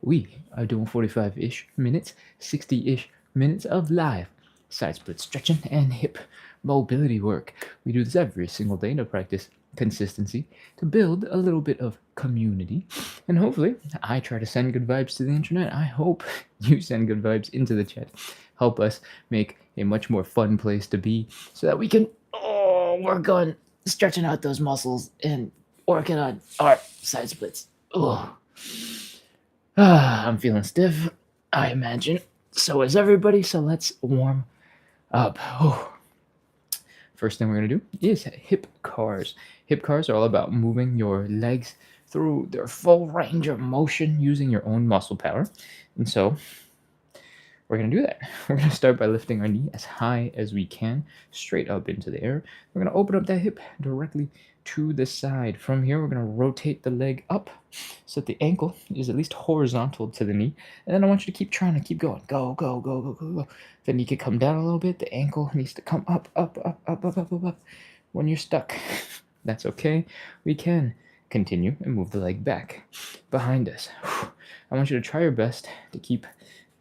we are doing 45-ish minutes, 60-ish minutes of live side split stretching and hip mobility work. We do this every single day to practice consistency, to build a little bit of community, and hopefully I try to send good vibes to the internet. I hope you send good vibes into the chat. Help us make a much more fun place to be so that we can work on stretching out those muscles and working on our side splits. I'm feeling stiff, I imagine. So is everybody, so let's warm up. First thing we're going to do is hip cars. Hip cars are all about moving your legs through their full range of motion using your own muscle power. And so we're going to do that. We're going to start by lifting our knee as high as we can, straight up into the air. We're going to open up that hip directly to the side. From here, we're going to rotate the leg up so that the ankle is at least horizontal to the knee. And then I want you to keep trying to keep going. Go, go, go, go, go, go. The knee can come down a little bit. The ankle needs to come up, up, up, up, up, up, up, up. When you're stuck, that's okay. We can continue and move the leg back behind us. I want you to try your best to keep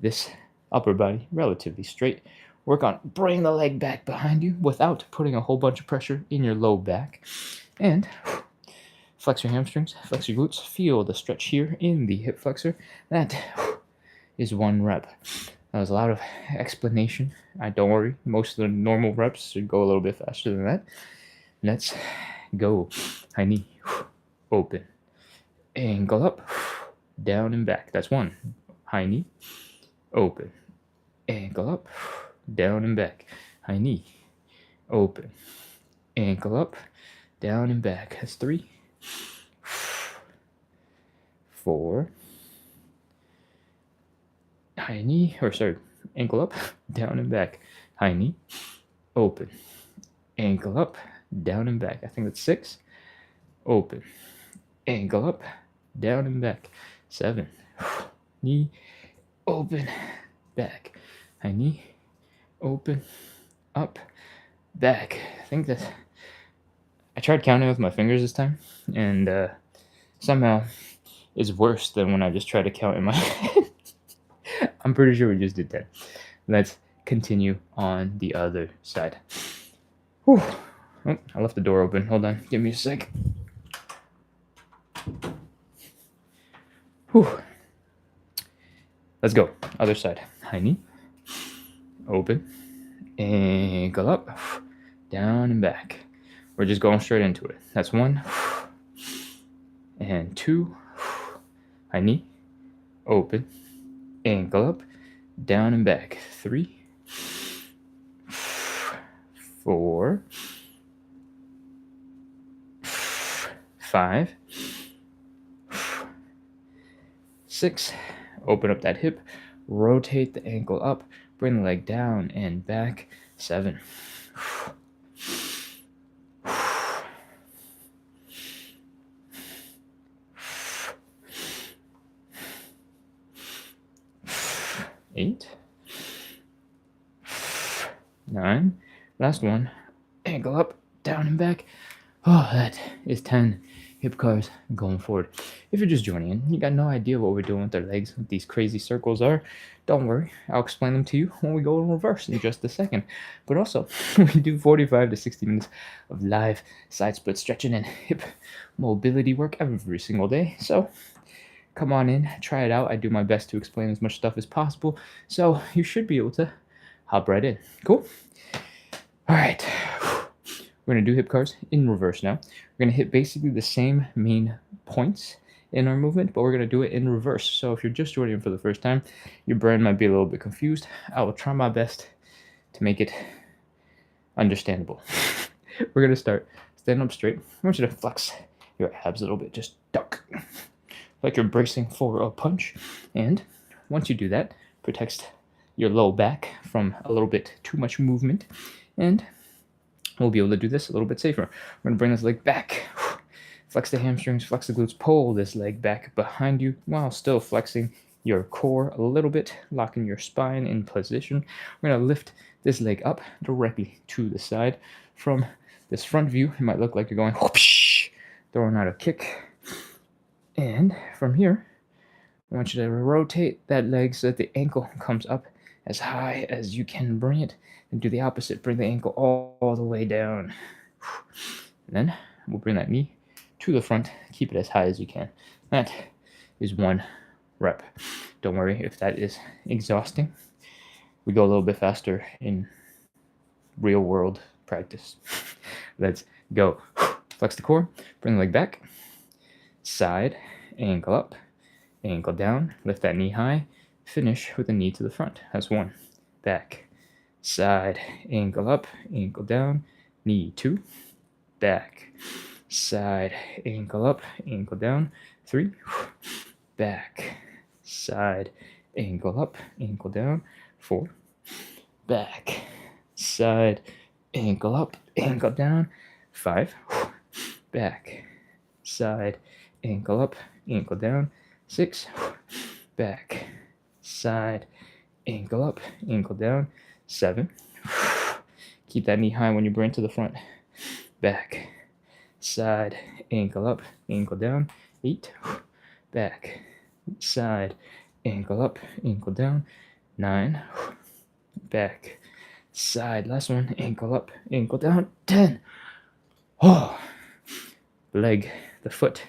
this upper body relatively straight. Work on bringing the leg back behind you without putting a whole bunch of pressure in your low back. And flex your hamstrings, flex your glutes. Feel the stretch here in the hip flexor. That is one rep. That was a lot of explanation. Don't worry, most of the normal reps should go a little bit faster than that. Let's go. High knee, open, ankle up, down and back. That's one. High knee, open, ankle up, down and back. High knee, open, ankle up, down and back. That's 3, 4. High knee, ankle up, down and back. High knee, open, ankle up, down and back. I think that's 6. Open, ankle up, down and back. 7. Knee, open, back. High knee, open, up, back. I think that I tried counting with my fingers this time, and somehow it's worse than when I just try to count in my head. I'm pretty sure we just did 10. Let's continue on the other side. Whew. Oh, I left the door open. Hold on. Give me a sec. Whew. Let's go. Other side. High knee. Open. Ankle up. Down and back. We're just going straight into it. That's 1. And 2. High knee. Open. Ankle up. Down and back. 3. 4. 5. 6. Open up that hip. Rotate the ankle up. Bring the leg down and back. 7. 8. 9. Last one. Ankle up, down and back. Oh, that is 10 hip cars going forward. If you're just joining in, you got no idea what we're doing with our legs, what these crazy circles are, don't worry. I'll explain them to you when we go in reverse in just a second. But also, we do 45 to 60 minutes of live side split stretching and hip mobility work every single day. So come on in, try it out. I do my best to explain as much stuff as possible, so you should be able to hop right in. Cool? All right. We're going to do hip cars in reverse now. We're going to hit basically the same main points in our movement, but we're going to do it in reverse. So if you're just joining for the first time, your brain might be a little bit confused. I will try my best to make it understandable. We're going to start stand up straight. I want you to flex your abs a little bit. Just duck, like you're bracing for a punch. And once you do that, protects your low back from a little bit too much movement. And we'll be able to do this a little bit safer. We're going to bring this leg back. Flex the hamstrings, flex the glutes, pull this leg back behind you while still flexing your core a little bit, locking your spine in position. We're going to lift this leg up directly to the side. From this front view, it might look like you're going whoosh, throwing out a kick. And from here, I want you to rotate that leg so that the ankle comes up as high as you can bring it, and do the opposite. Bring the ankle all the way down. And then we'll bring that knee to the front. Keep it as high as you can. That is 1 rep. Don't worry if that is exhausting. We go a little bit faster in real world practice. Let's go. Flex the core, bring the leg back, side, ankle up, ankle down, lift that knee high, finish with the knee to the front. That's 1. Back, side, ankle up, ankle down, knee 2, back, side, ankle up, ankle down, 3, back, side, ankle up, ankle down, 4, back, side, ankle up, ankle down, 5, back, side, ankle up, ankle down, 6, back, side, ankle up, ankle down, 7. Keep that knee high when you bring it to the front. Back, side, ankle up, ankle down, 8. Back, side, ankle up, ankle down, 9. Back, side, last one, ankle up, ankle down, 10. Oh, the leg, the foot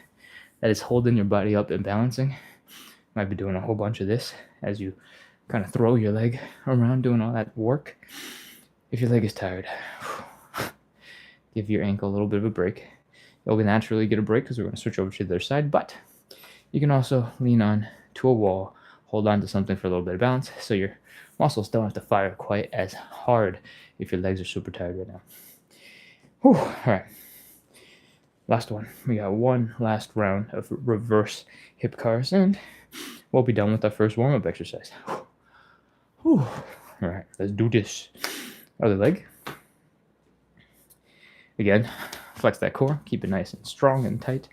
that is holding your body up and balancing. Might be doing a whole bunch of this as you kind of throw your leg around doing all that work. If your leg is tired, give your ankle a little bit of a break. You'll naturally get a break because we're going to switch over to the other side, but you can also lean on to a wall, hold on to something for a little bit of balance so your muscles don't have to fire quite as hard if your legs are super tired right now. Whew. All right. Last one. We got one last round of reverse hip cars, and we'll be done with our first warm-up exercise. Whew. All right, let's do this. Other leg. Again, flex that core. Keep it nice and strong and tight.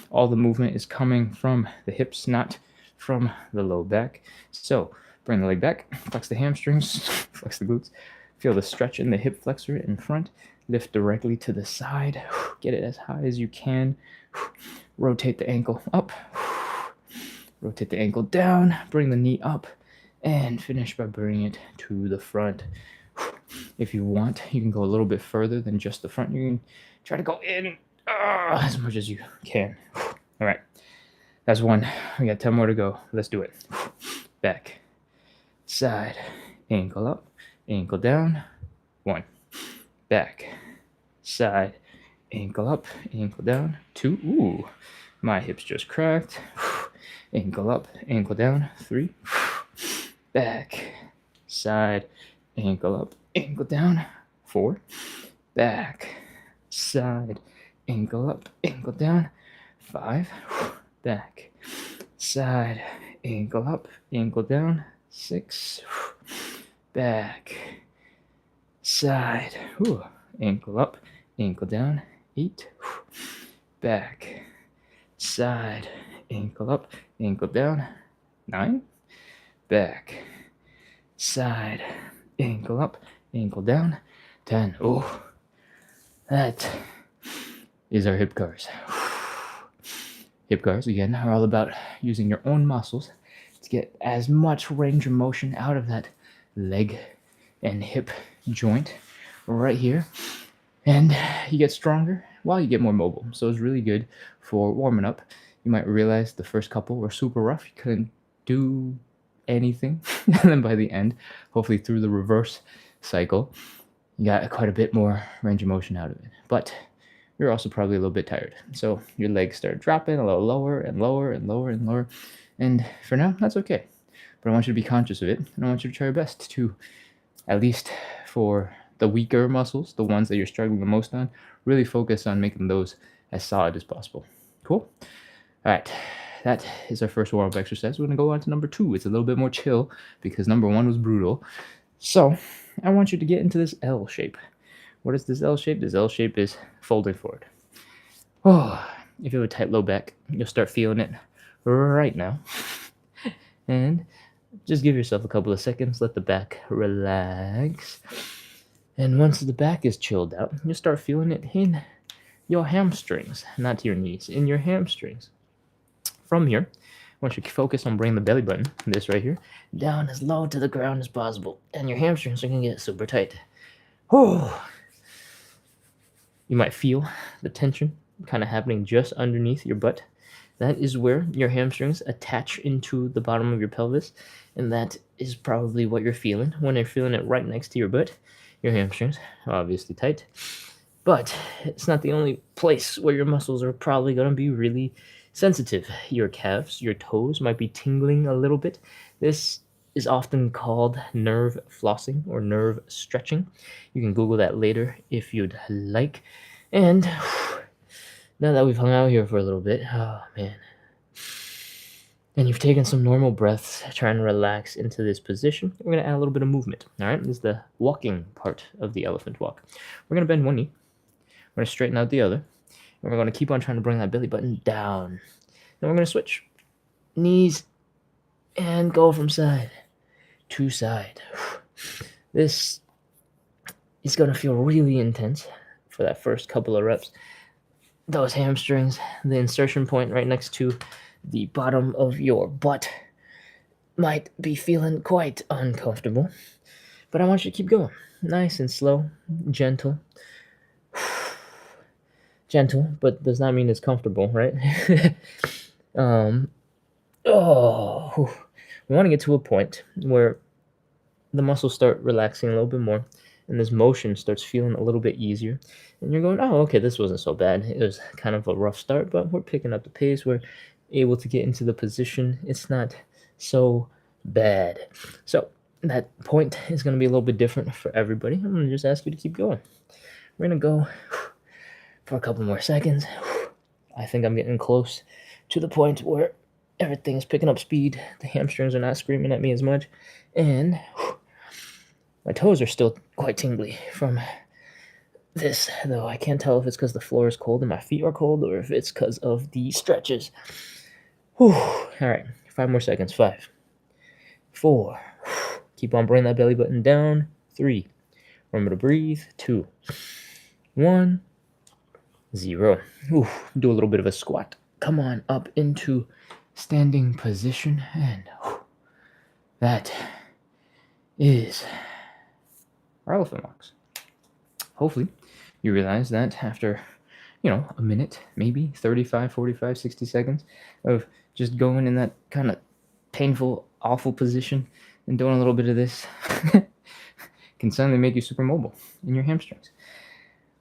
All the movement is coming from the hips, not from the low back. So bring the leg back, flex the hamstrings, flex the glutes. Feel the stretch in the hip flexor in front. Lift directly to the side. Get it as high as you can. Rotate the ankle up. Rotate the ankle down. Bring the knee up. And finish by bringing it to the front. If you want, you can go a little bit further than just the front. You can try to go in as much as you can. All right. That's one. We got 10 more to go. Let's do it. Back. Side. Ankle up. Ankle down. 1. Back, side, ankle up, ankle down, 2. Ooh, my hips just cracked. Ankle up, ankle down, 3. Back, side, ankle up, ankle down, 4. Back, side, ankle up, ankle down, 5. Back, side, ankle up, ankle down, 6. Back, side, ankle up, ankle down, 8. Back, side, ankle up, ankle down, 9. Back, side, ankle up, ankle down, 10. Oh, that is our hip cars. Hip cars, again, are all about using your own muscles to get as much range of motion out of that leg and hip joint right here, and you get stronger while you get more mobile. So it's really good for warming up. You might realize the first couple were super rough. You couldn't do anything, and then by the end, hopefully through the reverse cycle, you got quite a bit more range of motion out of it. But you're also probably a little bit tired, so your legs start dropping a little lower and lower and lower and lower, and for now that's okay. But I want you to be conscious of it, and I want you to try your best to, at least for the weaker muscles, the ones that you're struggling the most on, really focus on making those as solid as possible. Cool? All right, that is our first warm-up exercise. We're going to go on to number 2. It's a little bit more chill because number 1 was brutal. So I want you to get into this L shape. What is this L shape? This L shape is folding forward. Oh, if you have a tight low back, you'll start feeling it right now. And just give yourself a couple of seconds, let the back relax. And once the back is chilled out, you'll start feeling it in your hamstrings, not your knees, in your hamstrings. From here, want you to focus on bringing the belly button, this right here, down as low to the ground as possible. And your hamstrings are going to get super tight. Oh, you might feel the tension kind of happening just underneath your butt. That is where your hamstrings attach into the bottom of your pelvis, and that is probably what you're feeling when you're feeling it right next to your butt. Your hamstrings are obviously tight, but it's not the only place where your muscles are probably going to be really sensitive. Your calves, your toes might be tingling a little bit. This is often called nerve flossing or nerve stretching. You can Google that later if you'd like. And now that we've hung out here for a little bit, oh man, and you've taken some normal breaths, trying to relax into this position, we're going to add a little bit of movement. All right, this is the walking part of the elephant walk. We're going to bend one knee, we're going to straighten out the other, and we're going to keep on trying to bring that belly button down. Then we're going to switch knees and go from side to side. This is going to feel really intense for that first couple of reps. Those hamstrings, the insertion point right next to the bottom of your butt, might be feeling quite uncomfortable, but I want you to keep going. Nice and slow, gentle. Gentle, but does not mean it's comfortable, right? We want to get to a point where the muscles start relaxing a little bit more, and this motion starts feeling a little bit easier. And you're going, oh, okay, this wasn't so bad. It was kind of a rough start, but we're picking up the pace. We're able to get into the position. It's not so bad. So that point is going to be a little bit different for everybody. I'm going to just ask you to keep going. We're going to go for a couple more seconds. I think I'm getting close to the point where everything's picking up speed. The hamstrings are not screaming at me as much. And my toes are still quite tingly from this, though. I can't tell if it's because the floor is cold and my feet are cold or if it's because of the stretches. All right, 5 more seconds. 5, 4. Keep on bringing that belly button down. 3. Remember to breathe. 2, 1, 0. Do a little bit of a squat. Come on up into standing position, and that is our elephant walks. Hopefully you realize that after a minute, maybe 35, 45, 60 seconds of just going in that kind of painful, awful position and doing a little bit of this can suddenly make you super mobile in your hamstrings.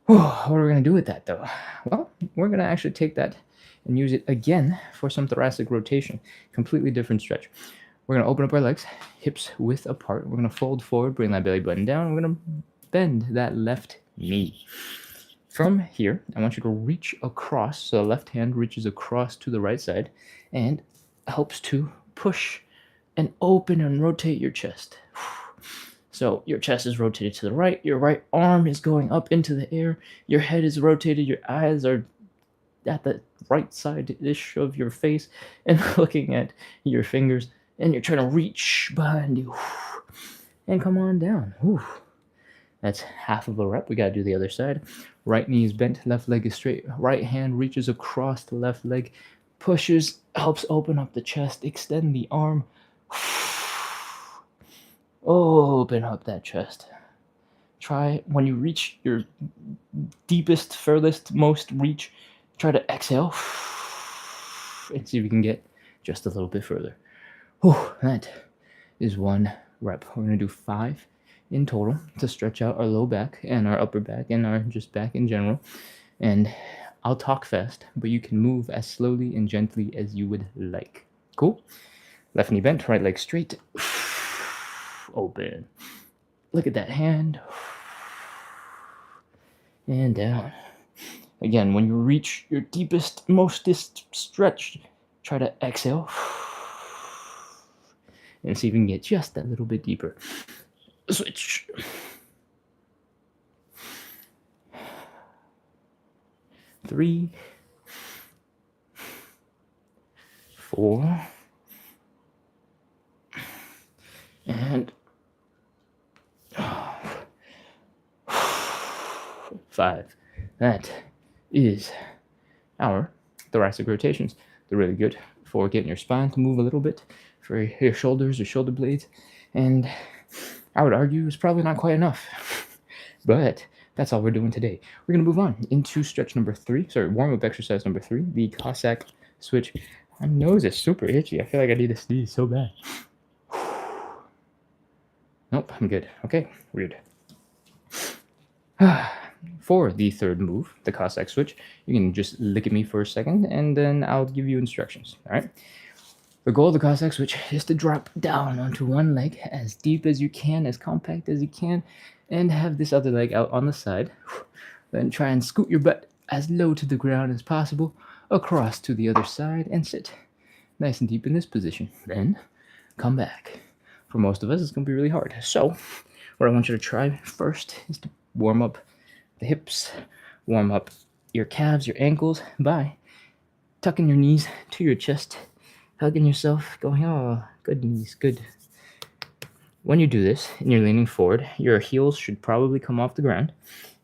What are we going to do with that, though? Well, we're going to actually take that and use it again for some thoracic rotation. Completely different stretch. We're going to open up our legs, hips width apart. We're going to fold forward, bring that belly button down. We're going to bend that left knee. From here, I want you to reach across, so the left hand reaches across to the right side and helps to push and open and rotate your chest. So your chest is rotated to the right, your right arm is going up into the air, your head is rotated, your eyes are at the right side-ish of your face and looking at your fingers, and you're trying to reach behind you and come on down. That's half of a rep. We got to do the other side. Right knee is bent, left leg is straight. Right hand reaches across the left leg, pushes, helps open up the chest, extend the arm. Open up that chest. Try, when you reach your deepest, furthest, most reach, try to exhale and see if you can get just a little bit further. That is 1 rep. We're going to do 5 in total to stretch out our low back and our upper back and our just back in general. And I'll talk fast, but you can move as slowly and gently as you would like. Cool? Left knee bent, right leg straight. Open. Look at that hand. And down. Again, when you reach your deepest, mostest stretch, try to exhale. And see if you can get just that little bit deeper. Switch. 3, 4, and 5. That is our thoracic rotations. They're really good for getting your spine to move a little bit, for your shoulders or shoulder blades. And I would argue it's probably not quite enough. But that's all we're doing today. We're going to move on into stretch number 3. Sorry, warm-up exercise number 3, the Cossack switch. My nose is super itchy. I feel like I need to sneeze so bad. Nope, I'm good. Okay, weird. For the third move, the Cossack switch, you can just look at me for a second, and then I'll give you instructions, all right? The goal of the Cossack switch is to drop down onto one leg as deep as you can, as compact as you can, and have this other leg out on the side. Then try and scoot your butt as low to the ground as possible, across to the other side, and sit nice and deep in this position. Then come back. For most of us, it's going to be really hard. So what I want you to try first is to warm up the hips, warm up your calves, your ankles by tucking your knees to your chest, hugging yourself, going, oh, good knees, good. When you do this and you're leaning forward, your heels should probably come off the ground,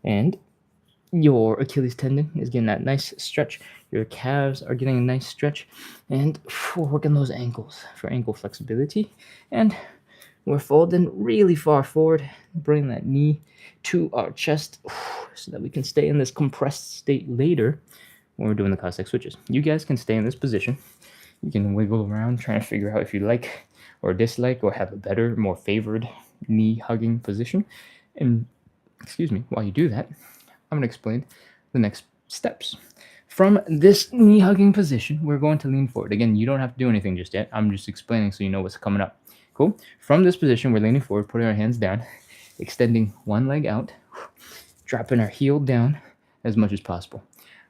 and your Achilles tendon is getting that nice stretch. Your calves are getting a nice stretch, and we're working those ankles for ankle flexibility. And we're folding really far forward, bring that knee to our chest so that we can stay in this compressed state later when we're doing the Cossack switches. You guys can stay in this position. You can wiggle around trying to figure out if you like or dislike or have a better, more favored knee hugging position. And while you do that, I'm going to explain the next steps. From this knee hugging position, we're going to lean forward. Again, you don't have to do anything just yet. I'm just explaining so you know what's coming up. Cool? From this position, we're leaning forward, putting our hands down, extending one leg out, dropping our heel down as much as possible.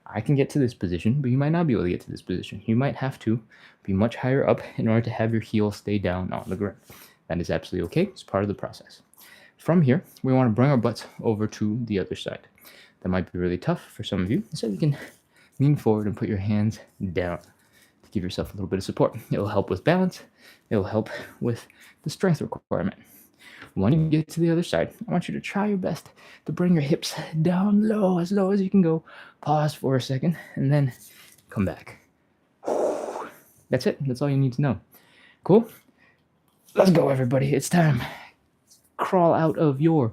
I can get to this position, but you might not be able to get to this position. You might have to be much higher up in order to have your heel stay down on the ground. That is absolutely okay. It's part of the process. From here, we want to bring our butts over to the other side. That might be really tough for some of you, so you can lean forward and put your hands down to give yourself a little bit of support. It'll help with balance. It'll help with the strength requirement. When you get to the other side, I want you to try your best to bring your hips down low as you can go. Pause for a second, and then come back. That's it. That's all you need to know. Cool? Let's go, everybody. It's time. Crawl out of your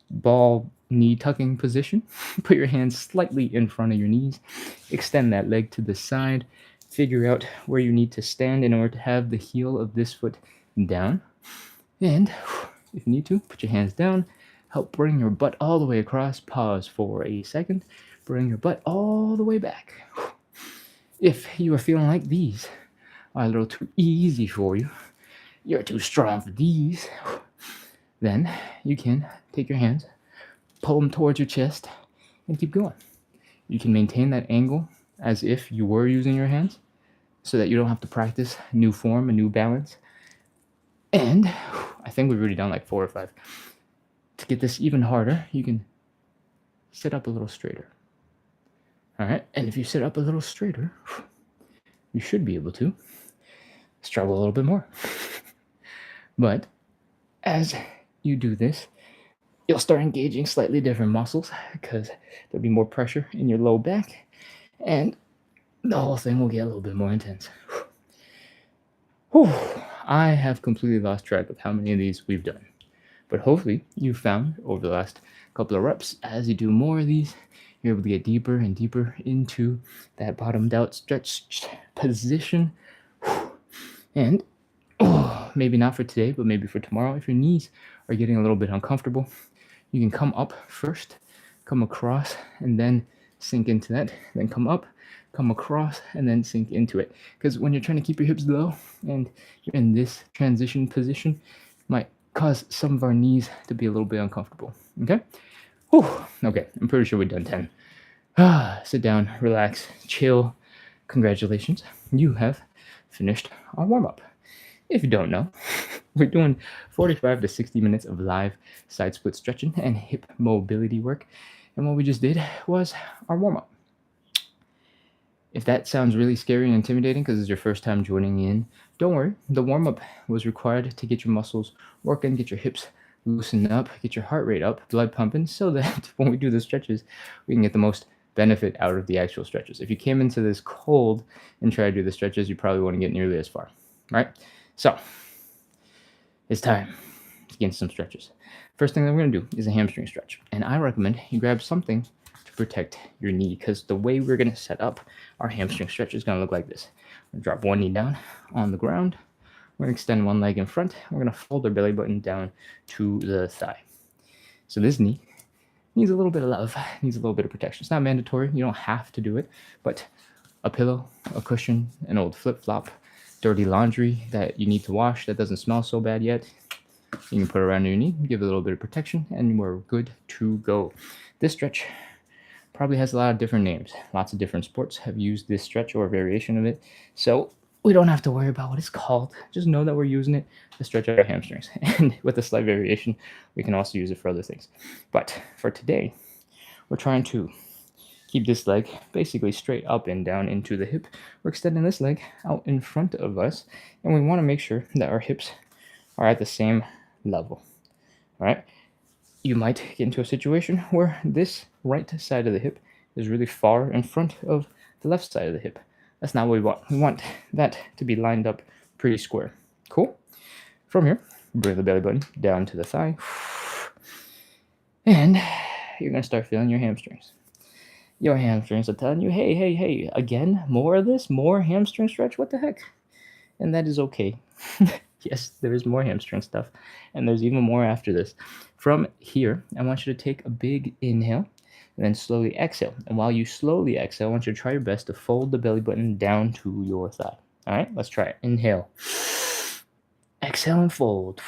ball knee tucking position. Put your hands slightly in front of your knees. Extend that leg to the side. Figure out where you need to stand in order to have the heel of this foot down. And if you need to, put your hands down. Help bring your butt all the way across. Pause for a second. Bring your butt all the way back. If you are feeling like these are a little too easy for you, you're too strong for these, then you can take your hands, pull them towards your chest, and keep going. You can maintain that angle as if you were using your hands so that you don't have to practice new form and new balance. And I think we've already done like 4 or 5. To get this even harder, you can sit up a little straighter. All right, and if you sit up a little straighter, you should be able to struggle a little bit more. But as you do this, you'll start engaging slightly different muscles because there'll be more pressure in your low back, and the whole thing will get a little bit more intense. Whew. I have completely lost track of how many of these we've done. But hopefully you found over the last couple of reps, as you do more of these, you're able to get deeper and deeper into that bottomed out stretched position. And maybe not for today, but maybe for tomorrow, if your knees are getting a little bit uncomfortable, you can come up first, come across, and then sink into that, then come up, come across, and then sink into it. Because when you're trying to keep your hips low and you're in this transition position, it might cause some of our knees to be a little bit uncomfortable. Okay? Whew. Okay, I'm pretty sure we've done 10. Sit down, relax, chill. Congratulations, you have finished our warm-up. If you don't know, we're doing 45 to 60 minutes of live side split stretching and hip mobility work. And what we just did was our warm-up. If that sounds really scary and intimidating because it's your first time joining in, don't worry. The warm-up was required to get your muscles working, get your hips loosened up, get your heart rate up, blood pumping, so that when we do the stretches, we can get the most benefit out of the actual stretches. If you came into this cold and tried to do the stretches, you probably wouldn't get nearly as far, right? So it's time to get into some stretches. First thing that we're going to do is a hamstring stretch. And I recommend you grab something to protect your knee, because the way we're going to set up our hamstring stretch is going to look like this. We're going to drop one knee down on the ground. We're going to extend one leg in front. We're going to fold our belly button down to the thigh. So this knee needs a little bit of love, needs a little bit of protection. It's not mandatory. You don't have to do it, but a pillow, a cushion, an old flip-flop, dirty laundry that you need to wash that doesn't smell so bad yet, you can put it around your knee, give it a little bit of protection, and we're good to go. This stretch probably has a lot of different names. Lots of different sports have used this stretch or a variation of it, so we don't have to worry about what it's called. Just know that we're using it to stretch our hamstrings. And with a slight variation, we can also use it for other things. But for today, we're trying to keep this leg basically straight up and down into the hip. We're extending this leg out in front of us, and we want to make sure that our hips are at the same level. All right? You might get into a situation where this right side of the hip is really far in front of the left side of the hip. That's not what we want. We want that to be lined up pretty square. Cool? From here, bring the belly button down to the thigh. And you're going to start feeling your hamstrings. Your hamstrings are telling you, hey, again, more of this, more hamstring stretch, what the heck? And that is okay. Yes, there is more hamstring stuff, and there's even more after this. From here, I want you to take a big inhale, and then slowly exhale. And while you slowly exhale, I want you to try your best to fold the belly button down to your thigh. All right, let's try it. Inhale. Exhale and fold.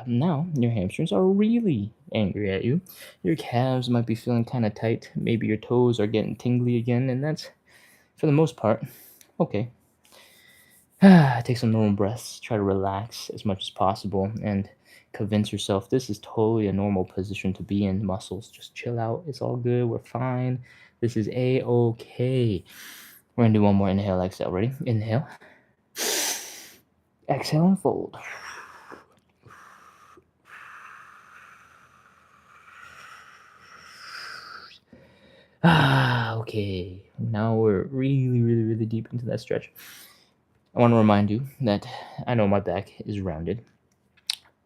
Now your hamstrings are really angry at you. Your calves might be feeling kind of tight. Maybe your toes are getting tingly again, and that's, for the most part, okay. Take some normal breaths. Try to relax as much as possible and convince yourself this is totally a normal position to be in. Muscles, just chill out. It's all good. We're fine. This is A-okay. We're going to do one more inhale, exhale. Ready? Inhale. Exhale and fold. Okay. Now we're really deep into that stretch. I want to remind you that I know my back is rounded.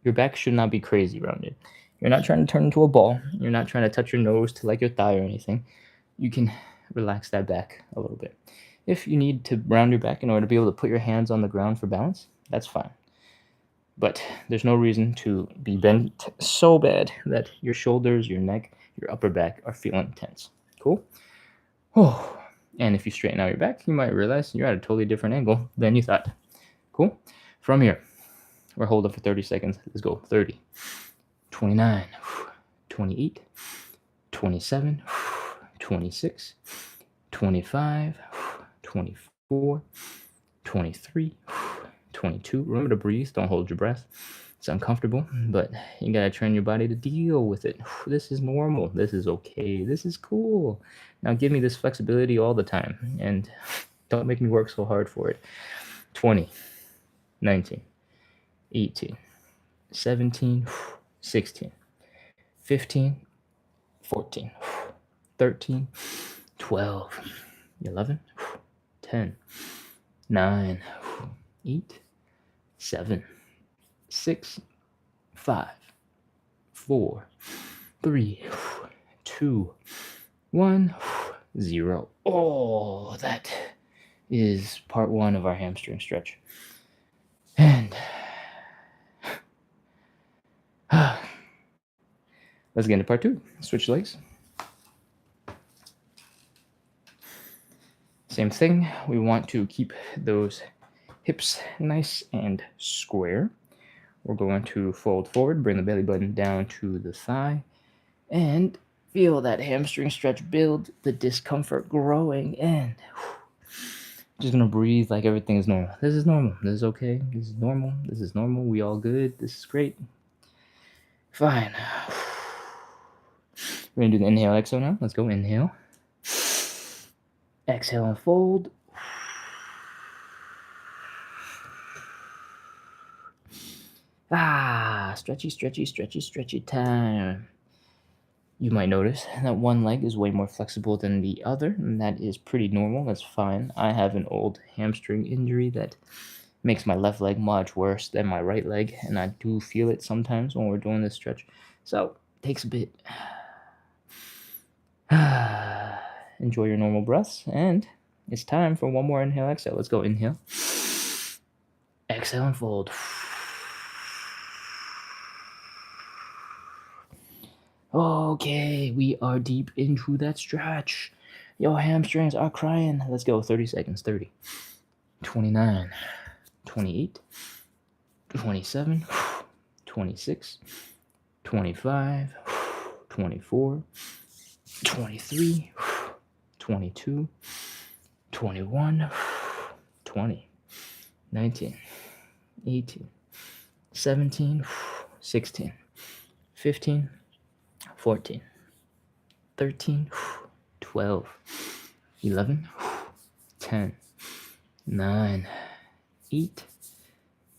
Your back should not be crazy rounded. You're not trying to turn into a ball. You're not trying to touch your nose to like your thigh or anything. You can relax that back a little bit. If you need to round your back in order to be able to put your hands on the ground for balance, that's fine. But there's no reason to be bent so bad that your shoulders, your neck, your upper back are feeling tense. Cool? Oh. And if you straighten out your back, you might realize you're at a totally different angle than you thought. Cool? From here, we're holding for 30 seconds. Let's go. 30, 29, 28, 27, 26, 25, 24, 23, 22. Remember to breathe. Don't hold your breath. It's uncomfortable, but you gotta train your body to deal with it. This is normal. This is okay. This is cool. Now give me this flexibility all the time, and don't make me work so hard for it. 20, 19, 18, 17, 16, 15, 14, 13, 12, 11, 10, 9, 8, 7, 6, 5, 4, 3, 2, 1, 0. Oh, that is part one of our hamstring stretch. And let's get into part two. Switch legs. Same thing. We want to keep those hips nice and square. We're going to fold forward, bring the belly button down to the thigh, and feel that hamstring stretch build, the discomfort growing, and just gonna breathe like everything is normal. This is normal. This is okay. This is normal. This is normal. We all good. This is great. Fine. We're gonna do the inhale, exhale now. Let's go. Inhale. Exhale and fold. Stretchy, stretchy, stretchy, stretchy time. You might notice that one leg is way more flexible than the other, and that is pretty normal. That's fine. I have an old hamstring injury that makes my left leg much worse than my right leg, and I do feel it sometimes when we're doing this stretch. So, it takes a bit. Enjoy your normal breaths, and it's time for one more inhale, exhale. Let's go. Inhale, exhale, and fold. Okay, we are deep into that stretch. Your hamstrings are crying. Let's go. 30 seconds. 30, 29, 28, 27, 26, 25, 24, 23, 22, 21, 20, 19, 18, 17, 16, 15, 14, 13, 12, 11, 10, 9, 8,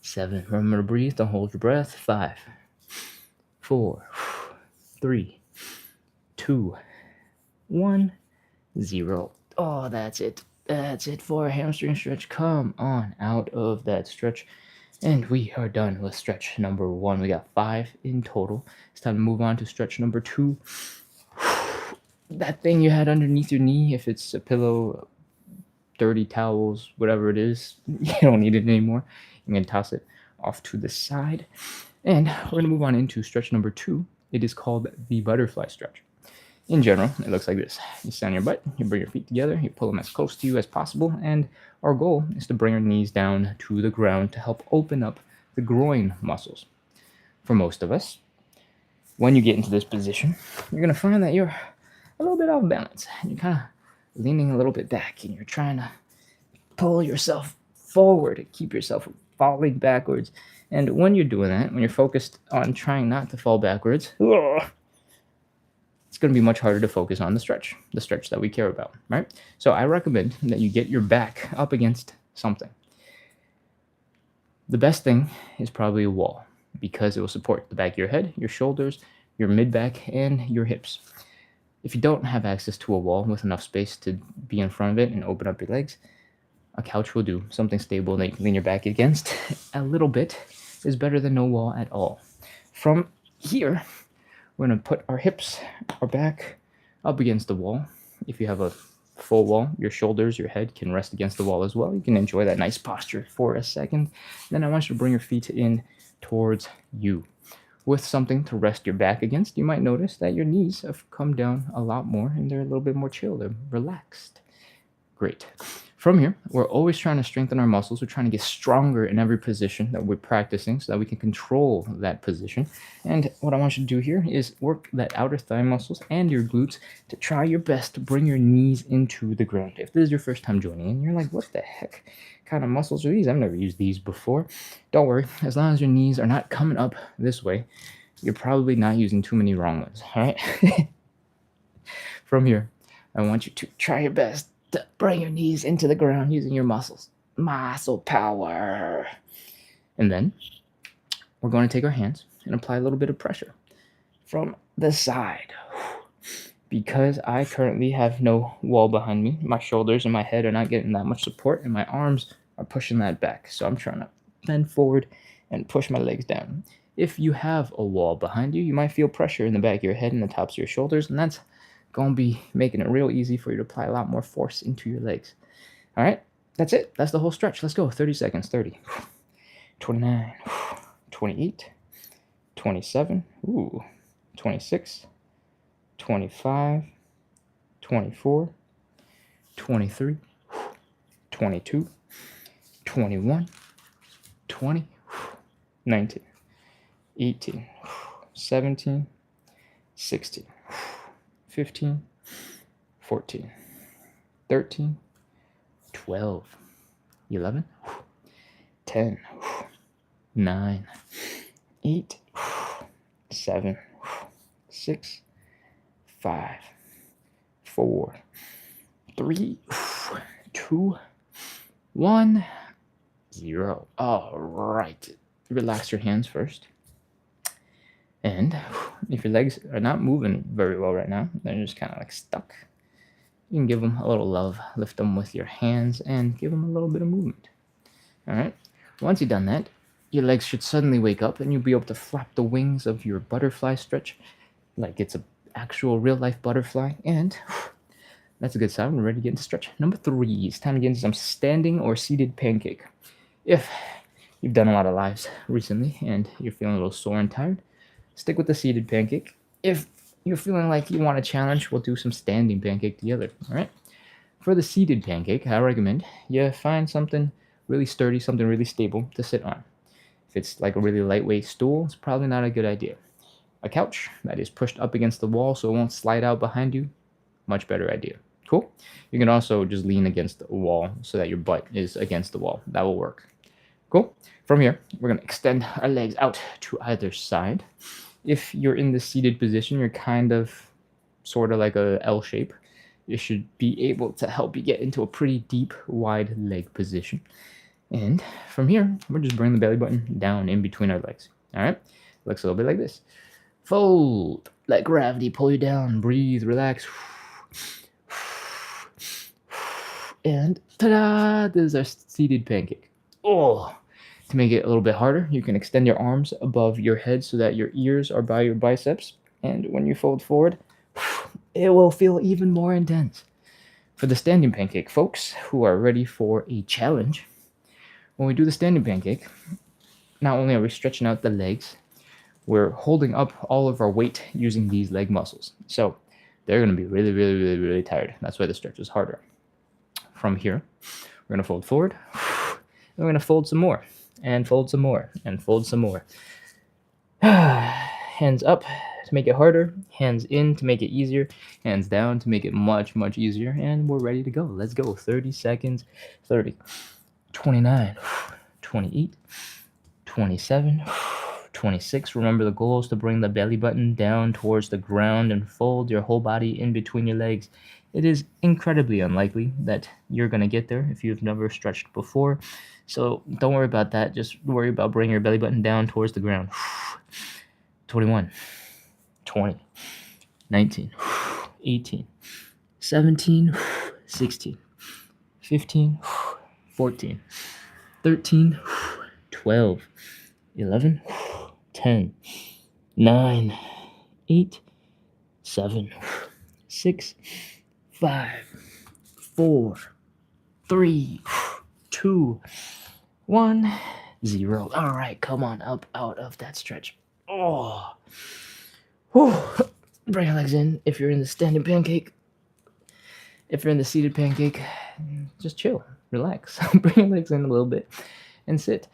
7. Remember to breathe. Don't hold your breath. 5, 4, 3, 2, 1, 0. Oh, that's it. That's it for a hamstring stretch. Come on out of that stretch. And we are done with stretch number 1. We got 5 in total. It's time to move on to stretch number 2. That thing you had underneath your knee, if it's a pillow, dirty towels, whatever it is, you don't need it anymore. You can toss it off to the side. And we're going to move on into stretch number 2. It is called the butterfly stretch. In general, it looks like this. You stand on your butt, you bring your feet together, you pull them as close to you as possible, and our goal is to bring our knees down to the ground to help open up the groin muscles. For most of us, when you get into this position, you're going to find that you're a little bit off balance. You're kind of leaning a little bit back, and you're trying to pull yourself forward to keep yourself from falling backwards. And when you're doing that, when you're focused on trying not to fall backwards, it's going to be much harder to focus on the stretch that we care about, right? So I recommend that you get your back up against something. The best thing is probably a wall because it will support the back of your head, your shoulders, your mid-back, and your hips. If you don't have access to a wall with enough space to be in front of it and open up your legs, a couch will do. Something stable that you can lean your back against a little bit is better than no wall at all. From here, we're going to put our hips, our back up against the wall. If you have a full wall, your shoulders, your head can rest against the wall as well. You can enjoy that nice posture for a second. Then I want you to bring your feet in towards you. With something to rest your back against, you might notice that your knees have come down a lot more and they're a little bit more chill. They're relaxed. Great. From here, we're always trying to strengthen our muscles. We're trying to get stronger in every position that we're practicing so that we can control that position. And what I want you to do here is work that outer thigh muscles and your glutes to try your best to bring your knees into the ground. If this is your first time joining in, you're like, what the heck kind of muscles are these? I've never used these before. Don't worry. As long as your knees are not coming up this way, you're probably not using too many wrong ones, all right? From here, I want you to try your best to bring your knees into the ground using your muscles. Muscle power. And then we're going to take our hands and apply a little bit of pressure from the side. Because I currently have no wall behind me, my shoulders and my head are not getting that much support, and my arms are pushing that back. So I'm trying to bend forward and push my legs down. If you have a wall behind you, you might feel pressure in the back of your head and the tops of your shoulders, and that's going to be making it real easy for you to apply a lot more force into your legs. All right, that's it. That's the whole stretch. Let's go. 30 seconds. 30, 29, 28, 27, 26, 25, 24, 23, 22, 21, 20, 19, 18, 17, 16, 15, 14, 13, 12, 11, 10, 9, 8, 7, 6, 5, 4, 3, 2, 1, 0. All right. Relax your hands first. And if your legs are not moving very well right now, they're just kind of like stuck, you can give them a little love, lift them with your hands, and give them a little bit of movement. All right? Once you've done that, your legs should suddenly wake up and you'll be able to flap the wings of your butterfly stretch like it's an actual real life butterfly. And that's a good sign. We're ready to get into stretch number 3. It's time to get into some standing or seated pancake. If you've done a lot of lives recently and you're feeling a little sore and tired, stick with the seated pancake. If you're feeling like you want a challenge, we'll do some standing pancake together. All right? For the seated pancake, I recommend you find something really sturdy, something really stable to sit on. If it's like a really lightweight stool, it's probably not a good idea. A couch that is pushed up against the wall so it won't slide out behind you, much better idea. Cool? You can also just lean against the wall so that your butt is against the wall. That will work. Cool? From here, we're going to extend our legs out to either side. If you're in the seated position, you're kind of sort of like a L shape. It should be able to help you get into a pretty deep, wide leg position. And from here, we're just bringing the belly button down in between our legs. All right? Looks a little bit like this. Fold. Let gravity pull you down. Breathe. Relax. And ta-da! This is our seated pancake. Oh! To make it a little bit harder, you can extend your arms above your head so that your ears are by your biceps. And when you fold forward, it will feel even more intense. For the standing pancake, folks who are ready for a challenge, when we do the standing pancake, not only are we stretching out the legs, we're holding up all of our weight using these leg muscles. So they're going to be really, really, really, really tired. That's why the stretch is harder. From here, we're going to fold forward, and we're going to fold some more, and fold some more, and fold some more. Hands up to make it harder, hands in to make it easier, hands down to make it much, much easier, and we're ready to go. Let's go. 30 seconds. 30, 29, 28, 27, 26. Remember, the goal is to bring the belly button down towards the ground and fold your whole body in between your legs. It is incredibly unlikely that you're going to get there if you've never stretched before. So don't worry about that. Just worry about bringing your belly button down towards the ground. 21, 20, 19, 18, 17, 16, 15, 14, 13, 12, 11, 10, 9, 8, 7, 6, 5, 4, 3, 2, 1, 0. All right, come on up out of that stretch. Oh, whew. Bring your legs in. If you're in the standing pancake, if you're in the seated pancake, just chill, relax. Bring your legs in a little bit and sit.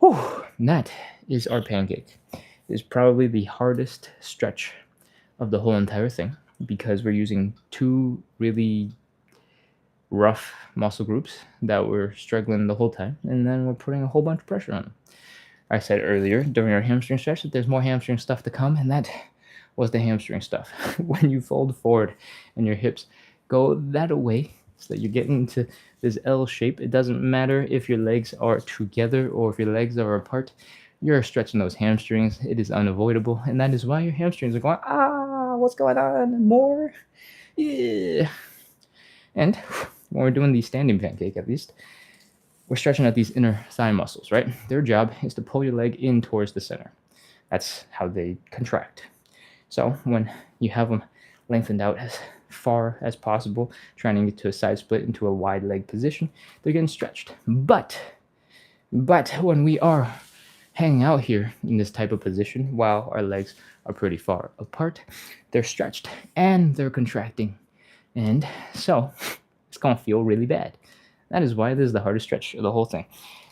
Whew. And that is our pancake. It is probably the hardest stretch of the whole entire thing because we're using 2 really rough muscle groups that we're struggling the whole time, and then we're putting a whole bunch of pressure on them. I said earlier during our hamstring stretch that there's more hamstring stuff to come, and that was the hamstring stuff. When you fold forward and your hips go that way so that you're getting into this L shape, it doesn't matter if your legs are together or if your legs are apart. You're stretching those hamstrings. It is unavoidable, and that is why your hamstrings are going, what's going on? More? Yeah. And when we're doing the standing pancake, at least, we're stretching out these inner thigh muscles, right? Their job is to pull your leg in towards the center. That's how they contract. So when you have them lengthened out as far as possible, trying to get to a side split into a wide leg position, they're getting stretched. But when we are hanging out here in this type of position, while our legs are pretty far apart, they're stretched and they're contracting. And so it's going to feel really bad. That is why this is the hardest stretch of the whole thing.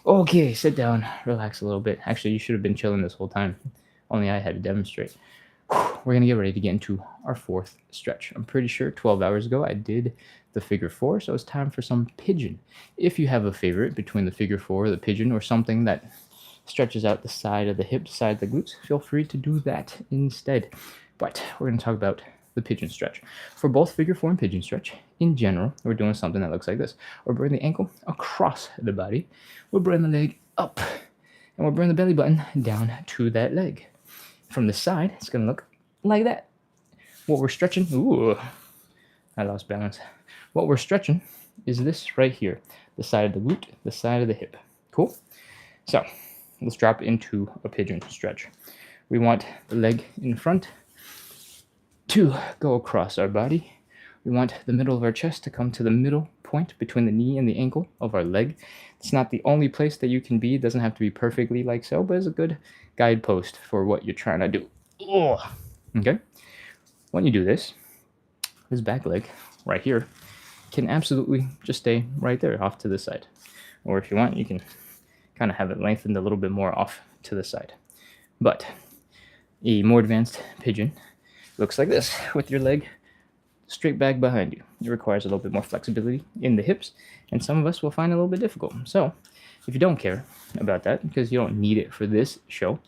Okay, sit down, relax a little bit. Actually, you should have been chilling this whole time. Only I had to demonstrate. We're going to get ready to get into our 4th stretch. I'm pretty sure 12 hours ago I did the figure 4, so it's time for some pigeon. If you have a favorite between the figure 4, the pigeon, or something that stretches out the side of the hips, side of the glutes, feel free to do that instead. But we're going to talk about the pigeon stretch. For both figure 4 and pigeon stretch, in general, we're doing something that looks like this. We're bringing the ankle across the body. We'll bring the leg up. And we'll bring the belly button down to that leg. From the side, it's going to look like that. What we're stretching, ooh, I lost balance. What we're stretching is this right here, the side of the glute, the side of the hip. Cool? So let's drop into a pigeon stretch. We want the leg in front to go across our body. We want the middle of our chest to come to the middle point between the knee and the ankle of our leg. It's not the only place that you can be. It doesn't have to be perfectly like so, but it's a good guidepost for what you're trying to do. Ugh. Okay? When you do this back leg right here can absolutely just stay right there off to the side. Or if you want, you can kind of have it lengthened a little bit more off to the side. But a more advanced pigeon looks like this with your leg straight back behind you. It requires a little bit more flexibility in the hips, and some of us will find it a little bit difficult. So if you don't care about that, because you don't need it for this show,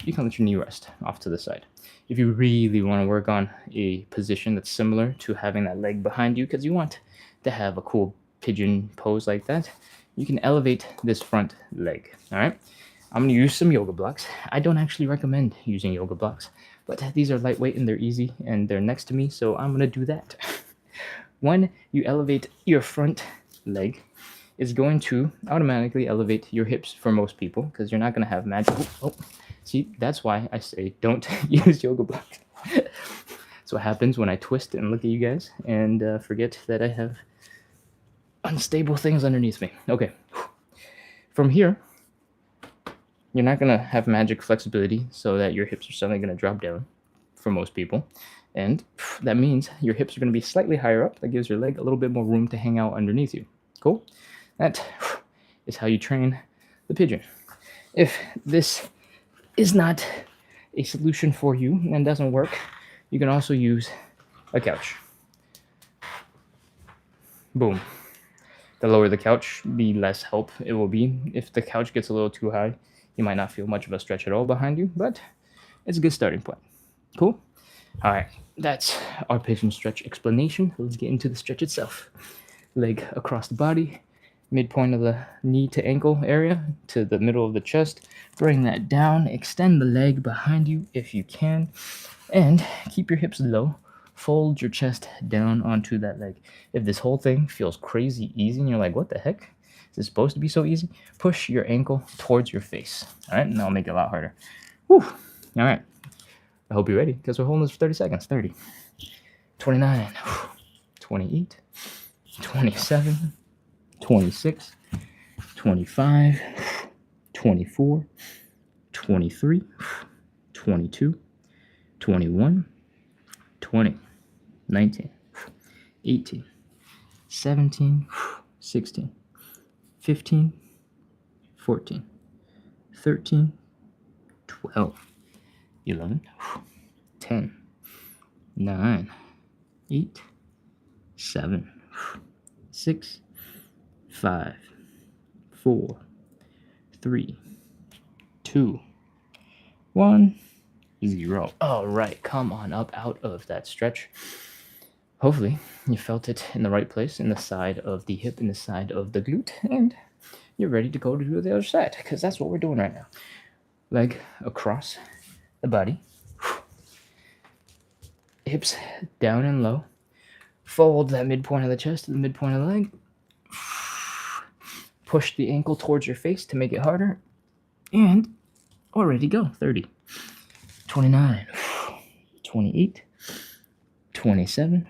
you can let your knee rest off to the side. If you really want to work on a position that's similar to having that leg behind you, because you want to have a cool pigeon pose like that, you can elevate this front leg. All right, I'm going to use some yoga blocks. I don't actually recommend using yoga blocks, but these are lightweight and they're easy and they're next to me, so I'm going to do that. When you elevate your front leg, it's going to automatically elevate your hips for most people, because you're not going to have magic. See, that's why I say don't use yoga blocks. That's what happens when I twist and look at you guys and forget that I have unstable things underneath me. Okay. From here, you're not going to have magic flexibility so that your hips are suddenly going to drop down for most people. And that means your hips are going to be slightly higher up. That gives your leg a little bit more room to hang out underneath you. Cool? That is how you train the pigeon. If this is not a solution for you and doesn't work, you can also use a couch. Boom. The lower the couch, the less help it will be. If the couch gets a little too high, you might not feel much of a stretch at all behind you, but it's a good starting point. Cool? All right, that's our pigeon stretch explanation. Let's get into the stretch itself. Leg across the body, midpoint of the knee to ankle area to the middle of the chest. Bring that down, extend the leg behind you if you can, and keep your hips low. Fold your chest down onto that leg. If this whole thing feels crazy easy and you're like, what the heck? Is this supposed to be so easy? Push your ankle towards your face. All right, and that'll make it a lot harder. Whew. All right. I hope you're ready, because we're holding this for 30 seconds. 30, 29, 28, 27, 26, 25, 24, 23, 22, 21, 20, 19, 18, 17, 16, 15, 14, 13, 12, 11, 10, 9, 8, 7, 6, 5, 4, 3, 2, 1, 0. All right, come on up out of that stretch. Hopefully you felt it in the right place, in the side of the hip, in the side of the glute, and you're ready to go to the other side, because that's what we're doing right now. Leg across the body, hips down and low, fold that midpoint of the chest to the midpoint of the leg, push the ankle towards your face to make it harder, and already go. 30, 29, 28, 27,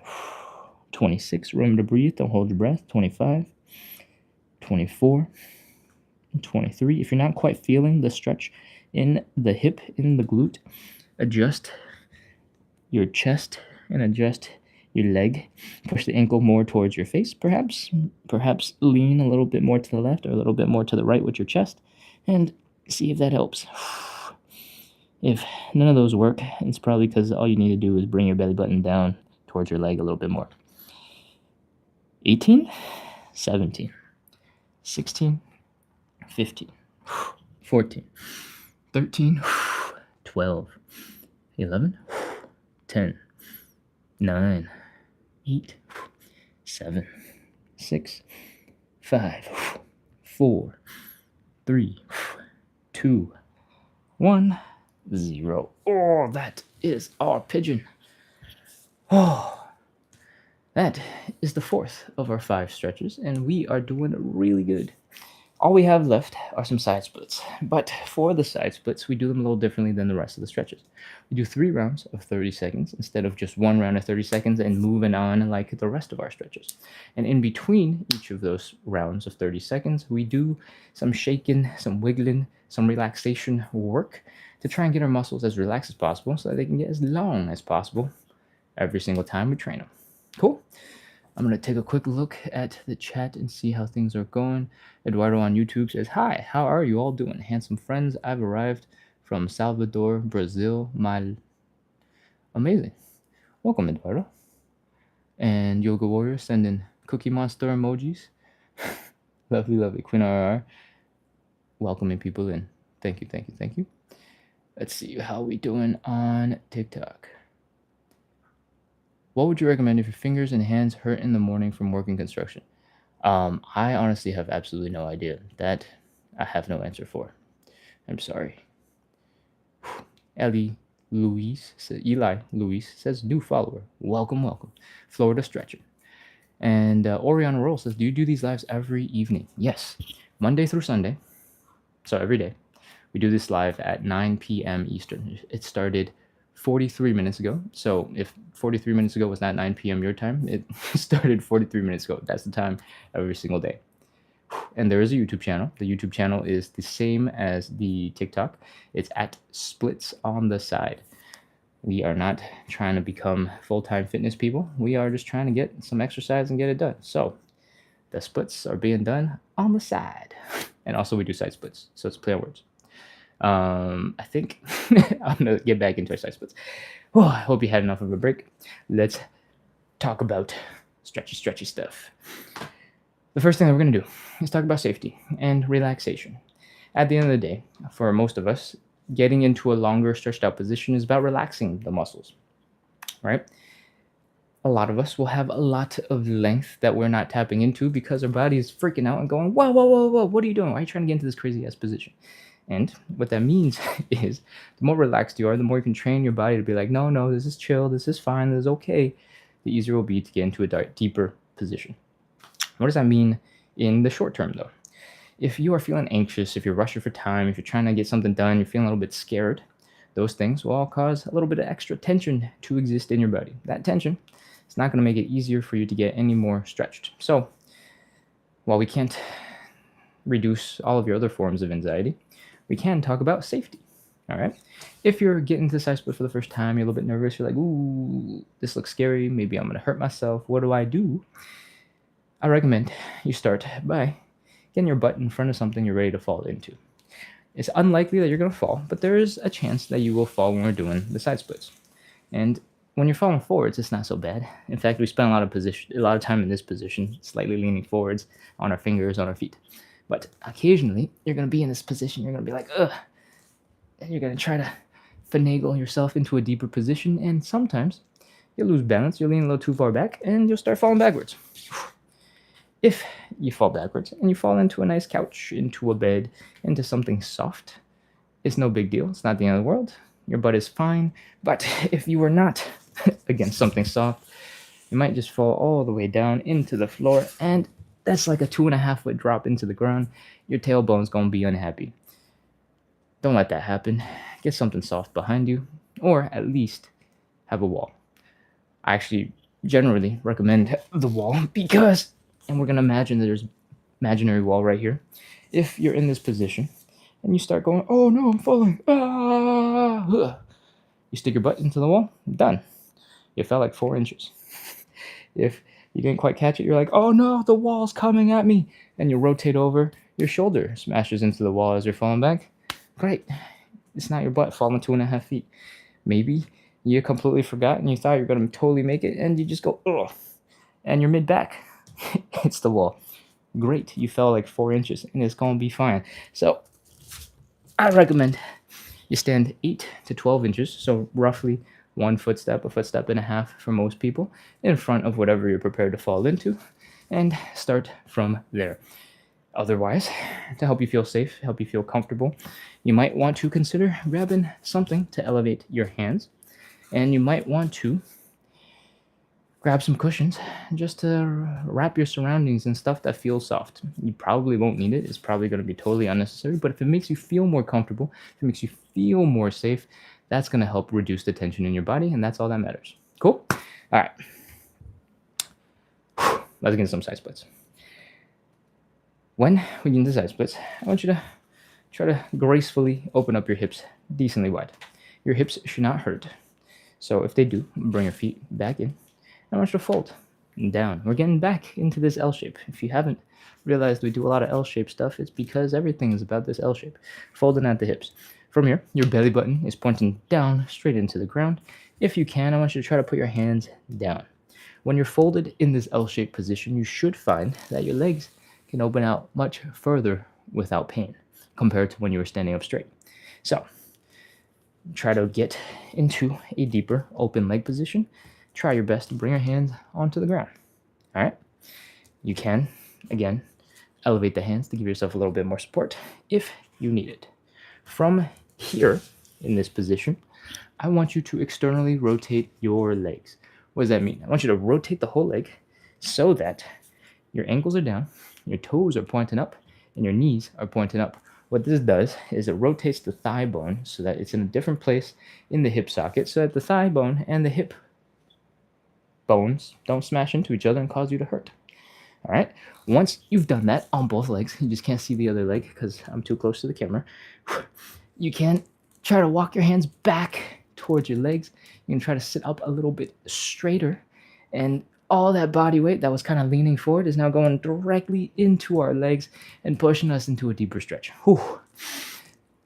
26, room to breathe, don't hold your breath, 25, 24, 23. If you're not quite feeling the stretch in the hip, in the glute, adjust your chest and adjust your leg. Push the ankle more towards your face, perhaps lean a little bit more to the left or a little bit more to the right with your chest, and see if that helps. If none of those work, it's probably because all you need to do is bring your belly button down towards your leg a little bit more. 18, 17, 16, 15, 14, 13, 12, 11, 10, 9, 8, 7, 6, 5, 4, 3, 2, 1, 0. Oh, that is our pigeon. Oh, that is the 4th of our 5 stretches, and we are doing really good. All we have left are some side splits, but for the side splits, we do them a little differently than the rest of the stretches. We do 3 rounds of 30 seconds instead of just 1 round of 30 seconds and moving on like the rest of our stretches. And in between each of those rounds of 30 seconds, we do some shaking, some wiggling, some relaxation work to try and get our muscles as relaxed as possible so that they can get as long as possible every single time we train them. Cool? I'm going to take a quick look at the chat and see how things are going. Eduardo on YouTube says, "Hi, how are you all doing? Handsome friends, I've arrived from Salvador, Brazil. Amazing. Welcome, Eduardo." And Yoga Warrior sending Cookie Monster emojis. Lovely, lovely. Queen RR welcoming people in. Thank you, thank you, thank you. Let's see how we doing on TikTok. What would you recommend if your fingers and hands hurt in the morning from working construction? I honestly have absolutely no idea. That I have no answer for. I'm sorry. Eli Luis says, new follower. Welcome, welcome. Florida Stretcher. And Oriana Roll says, do you do these lives every evening? Yes. Monday through Sunday. So every day. We do this live at 9 p.m. Eastern. It started 43 minutes ago. So if 43 minutes ago was not 9 p.m. your time, it started 43 minutes ago. That's the time every single day. And there is a YouTube channel. The YouTube channel is the same as the TikTok. It's at Splits on the Side. We are not trying to become full-time fitness people. We are just trying to get some exercise and get it done. So the splits are being done on the side. And also we do side splits. So it's play on words. I think I'm going to get back into our side splits. Oh, I hope you had enough of a break. Let's talk about stretchy stuff. The first thing that we're going to do is talk about safety and relaxation. At the end of the day, for most of us, getting into a longer stretched out position is about relaxing the muscles, right? A lot of us will have a lot of length that we're not tapping into because our body is freaking out and going, whoa, what are you doing? Why are you trying to get into this crazy ass position? And what that means is the more relaxed you are, the more you can train your body to be like, no, this is chill, this is fine, this is okay. The easier it will be to get into a deeper position. What does that mean in the short term, though? If you are feeling anxious, if you're rushing for time, if you're trying to get something done, you're feeling a little bit scared, those things will all cause a little bit of extra tension to exist in your body. That tension is not going to make it easier for you to get any more stretched. So while we can't reduce all of your other forms of anxiety, we can talk about safety. All right. If you're getting to the side split for the first time, you're a little bit nervous. You're like, ooh, this looks scary. Maybe I'm going to hurt myself. What do I do? I recommend you start by getting your butt in front of something you're ready to fall into. It's unlikely that you're going to fall, but there is a chance that you will fall when we're doing the side splits. And when you're falling forwards, it's not so bad. In fact, we spend a lot of time in this position, slightly leaning forwards on our fingers, on our feet. But occasionally, you're going to be in this position. You're going to be like, ugh. And you're going to try to finagle yourself into a deeper position. And sometimes you'll lose balance. You'll lean a little too far back and you'll start falling backwards. If you fall backwards and you fall into a nice couch, into a bed, into something soft, it's no big deal. It's not the end of the world. Your butt is fine. But if you were not against something soft, you might just fall all the way down into the floor, and that's like a 2.5-foot drop into the ground. Your tailbone's going to be unhappy. Don't let that happen. Get something soft behind you, or at least have a wall. I actually generally recommend the wall because, and we're going to imagine that there's imaginary wall right here. If you're in this position and you start going, oh no, I'm falling. You stick your butt into the wall, done. You fell like 4 inches. If you didn't quite catch it, you're like, oh no, the wall's coming at me. And you rotate over, your shoulder smashes into the wall as you're falling back. Great. It's not your butt falling 2.5 feet. Maybe you completely forgot and you thought you were going to totally make it, and you just go, ugh. And you're mid-back. It's the wall. Great. You fell like 4 inches and it's going to be fine. So I recommend you stand 8 to 12 inches, so roughly 1 footstep, a footstep and a half for most people, in front of whatever you're prepared to fall into, and start from there. Otherwise, to help you feel safe, help you feel comfortable, you might want to consider grabbing something to elevate your hands. And you might want to grab some cushions just to wrap your surroundings in stuff that feels soft. You probably won't need it. It's probably going to be totally unnecessary. But if it makes you feel more comfortable, if it makes you feel more safe, that's going to help reduce the tension in your body. And that's all that matters. Cool? All right. Let's get into some side splits. When we get into side splits, I want you to try to gracefully open up your hips decently wide. Your hips should not hurt. So if they do, bring your feet back in. I want you to fold and down. We're getting back into this L shape. If you haven't realized we do a lot of L shape stuff, it's because everything is about this L shape. Folding at the hips. From here, your belly button is pointing down straight into the ground. If you can, I want you to try to put your hands down. When you're folded in this L shape position, you should find that your legs can open out much further without pain compared to when you were standing up straight. So try to get into a deeper open leg position. Try your best to bring your hands onto the ground. All right? You can, again, elevate the hands to give yourself a little bit more support if you need it. From here, in this position, I want you to externally rotate your legs. What does that mean? I want you to rotate the whole leg so that your ankles are down, your toes are pointing up, and your knees are pointing up. What this does is it rotates the thigh bone so that it's in a different place in the hip socket so that the thigh bone and the hip bones don't smash into each other and cause you to hurt. All right. Once you've done that on both legs, you just can't see the other leg because I'm too close to the camera. You can try to walk your hands back towards your legs. You can try to sit up a little bit straighter, and all that body weight that was kind of leaning forward is now going directly into our legs and pushing us into a deeper stretch. Whew.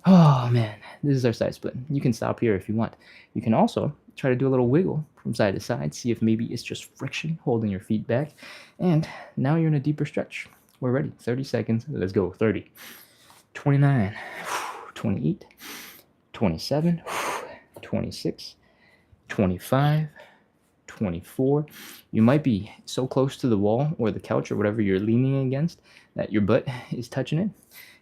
Oh man, this is our side split. You can stop here if you want. You can also try to do a little wiggle from side to side, see if maybe it's just friction holding your feet back. And now you're in a deeper stretch. We're ready. 30 seconds. Let's go. 30, 29, 28, 27, 26, 25, 24. You might be so close to the wall or the couch or whatever you're leaning against that your butt is touching it.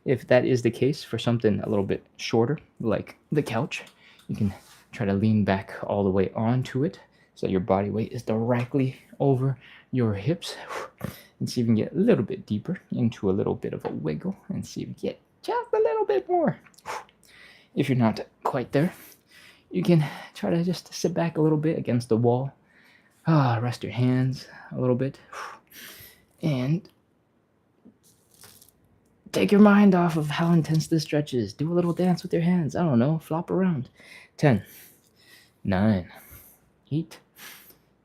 If that is the case for something a little bit shorter, like the couch, you can try to lean back all the way onto it so your body weight is directly over your hips, and see if you can get a little bit deeper into a little bit of a wiggle and see if you get just a little bit more. If you're not quite there, you can try to just sit back a little bit against the wall, rest your hands a little bit, and take your mind off of how intense this stretch is. Do a little dance with your hands. I don't know. Flop around. 10, 9, 8,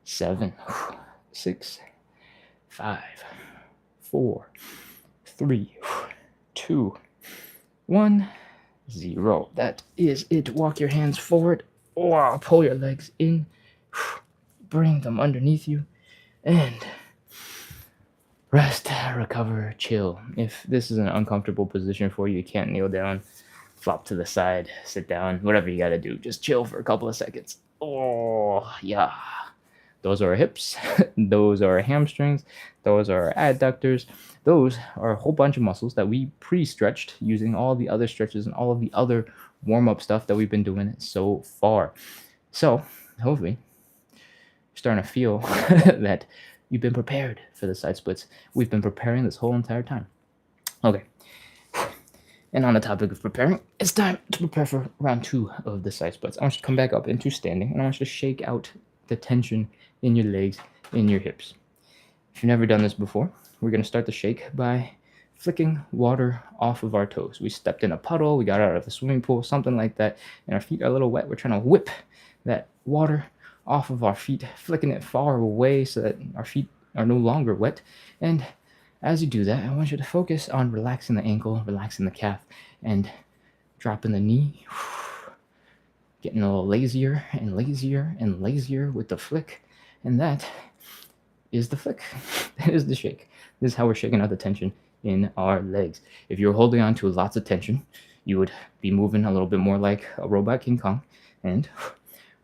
7, 6, 5, 4, 3, 2, 1, 0. That is it. Walk your hands forward. Pull your legs in. Bring them underneath you. And rest, recover, chill. If this is an uncomfortable position for you, you can't kneel down, flop to the side, sit down, whatever you got to do. Just chill for a couple of seconds. Oh, yeah. Those are our hips. Those are our hamstrings. Those are our adductors. Those are a whole bunch of muscles that we pre-stretched using all the other stretches and all of the other warm-up stuff that we've been doing so far. So, hopefully, you're starting to feel that you've been prepared for the side splits. We've been preparing this whole entire time. Okay. And on the topic of preparing, it's time to prepare for round 2 of the side splits. I want you to come back up into standing, and I want you to shake out the tension in your legs, in your hips. If you've never done this before, we're going to start the shake by flicking water off of our toes. We stepped in a puddle, we got out of the swimming pool, something like that, and our feet are a little wet. We're trying to whip that water off of our feet, flicking it far away so that our feet are no longer wet. And as you do that, I want you to focus on relaxing the ankle, relaxing the calf, and dropping the knee. Getting a little lazier and lazier and lazier with the flick. And that is the flick. That is the shake. This is how we're shaking out the tension in our legs. If you're holding on to lots of tension, you would be moving a little bit more like a robot King Kong. And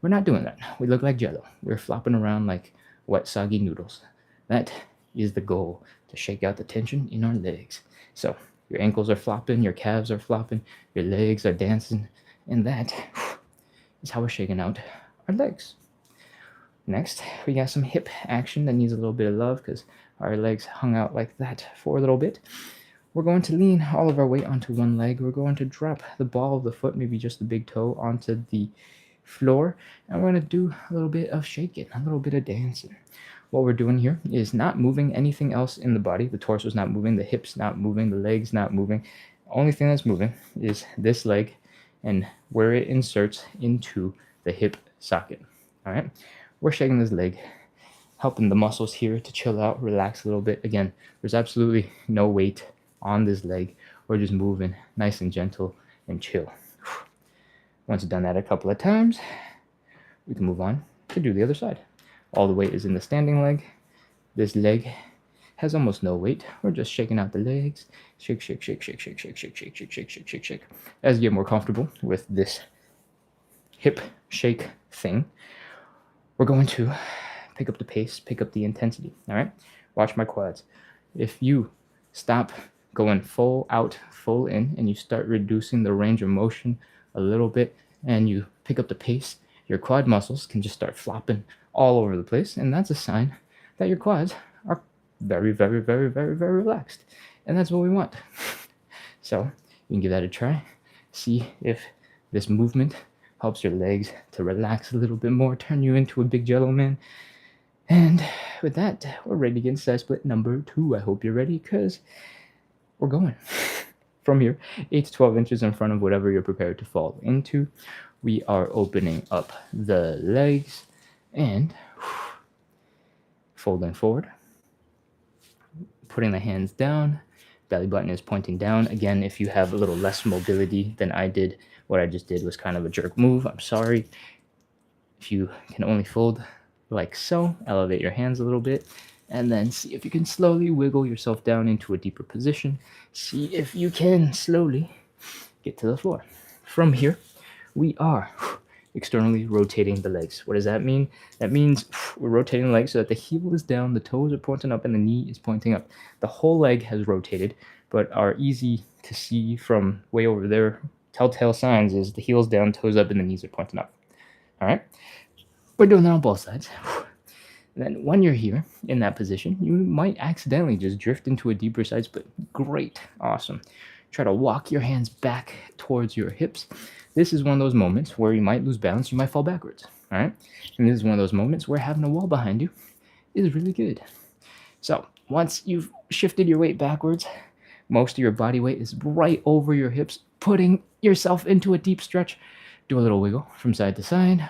we're not doing that. We look like Jello. We're flopping around like wet, soggy noodles. That is the goal. to shake out the tension in our legs. So your ankles are flopping, your calves are flopping, your legs are dancing, and that is how we're shaking out our legs. Next, we got some hip action that needs a little bit of love because our legs hung out like that for a little bit. We're going to lean all of our weight onto one leg. We're going to drop the ball of the foot, maybe just the big toe, onto the floor. And we're going to do a little bit of shaking, a little bit of dancing. What we're doing here is not moving anything else in the body. The torso is not moving, the hips not moving, the legs not moving. The only thing that's moving is this leg and where it inserts into the hip socket. All right? We're shaking this leg, helping the muscles here to chill out, relax a little bit. Again, there's absolutely no weight on this leg. We're just moving nice and gentle and chill. Once you've done that a couple of times, we can move on to do the other side. All the weight is in the standing leg. This leg has almost no weight. We're just shaking out the legs. Shake, shake, shake, shake, shake, shake, shake, shake, shake, shake, shake, shake, shake. As you get more comfortable with this hip shake thing, we're going to pick up the pace, pick up the intensity. All right? Watch my quads. If you stop going full out, full in, and you start reducing the range of motion a little bit, and you pick up the pace, your quad muscles can just start flopping all over the place, and that's a sign that your quads are very, very, very, very, very relaxed. And that's what we want. So you can give that a try. See if this movement helps your legs to relax a little bit more, turn you into a big jello man. And with that, we're ready to get into side split number 2. I hope you're ready, because we're going. From here, 8 to 12 inches in front of whatever you're prepared to fall into, we are opening up the legs and folding forward, putting the hands down, belly button is pointing down. Again, if you have a little less mobility than I did, what I just did was kind of a jerk move. I'm sorry. If you can only fold like so, elevate your hands a little bit, and then see if you can slowly wiggle yourself down into a deeper position. See if you can slowly get to the floor. From here, we are externally rotating the legs. What does that mean? That means we're rotating the legs so that the heel is down, the toes are pointing up, and the knee is pointing up. The whole leg has rotated, but our easy to see from way over there telltale signs is the heel's down, toes up, and the knees are pointing up. All right? We're doing that on both sides. Then when you're here in that position, you might accidentally just drift into a deeper side split. Great. Awesome. Try to walk your hands back towards your hips. This is one of those moments where you might lose balance, you might fall backwards. All right? And this is one of those moments where having a wall behind you is really good. So once you've shifted your weight backwards, most of your body weight is right over your hips, putting yourself into a deep stretch. Do a little wiggle from side to side,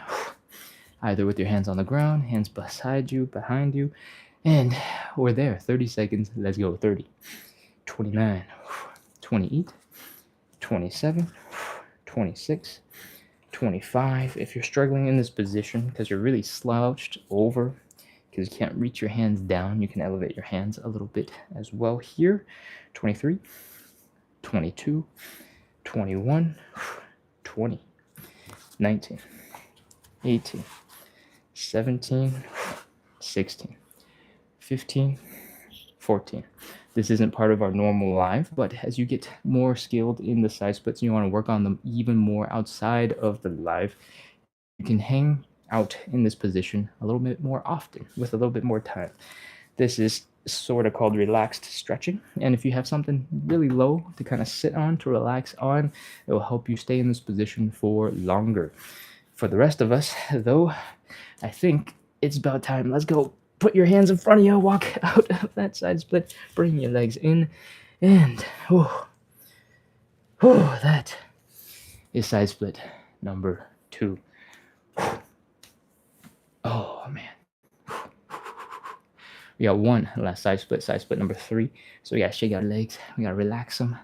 either with your hands on the ground, hands beside you, behind you, and we're there. 30 seconds. Let's go. 30, 29, 28, 27, 26, 25. If you're struggling in this position because you're really slouched over, because you can't reach your hands down, you can elevate your hands a little bit as well here. 23, 22, 21, 20, 19, 18, 17, 16, 15, 14. This isn't part of our normal live, but as you get more skilled in the side splits and you want to work on them even more outside of the live, you can hang out in this position a little bit more often with a little bit more time. This is sort of called relaxed stretching, and if you have something really low to kind of sit on, to relax on, it will help you stay in this position for longer. For the rest of us, though, I think it's about time. Let's go. Put your hands in front of you, walk out of that side split, bring your legs in, and that is side split number 2. Oh, man. We got one last side split number 3. So we got to shake our legs. We got to relax them,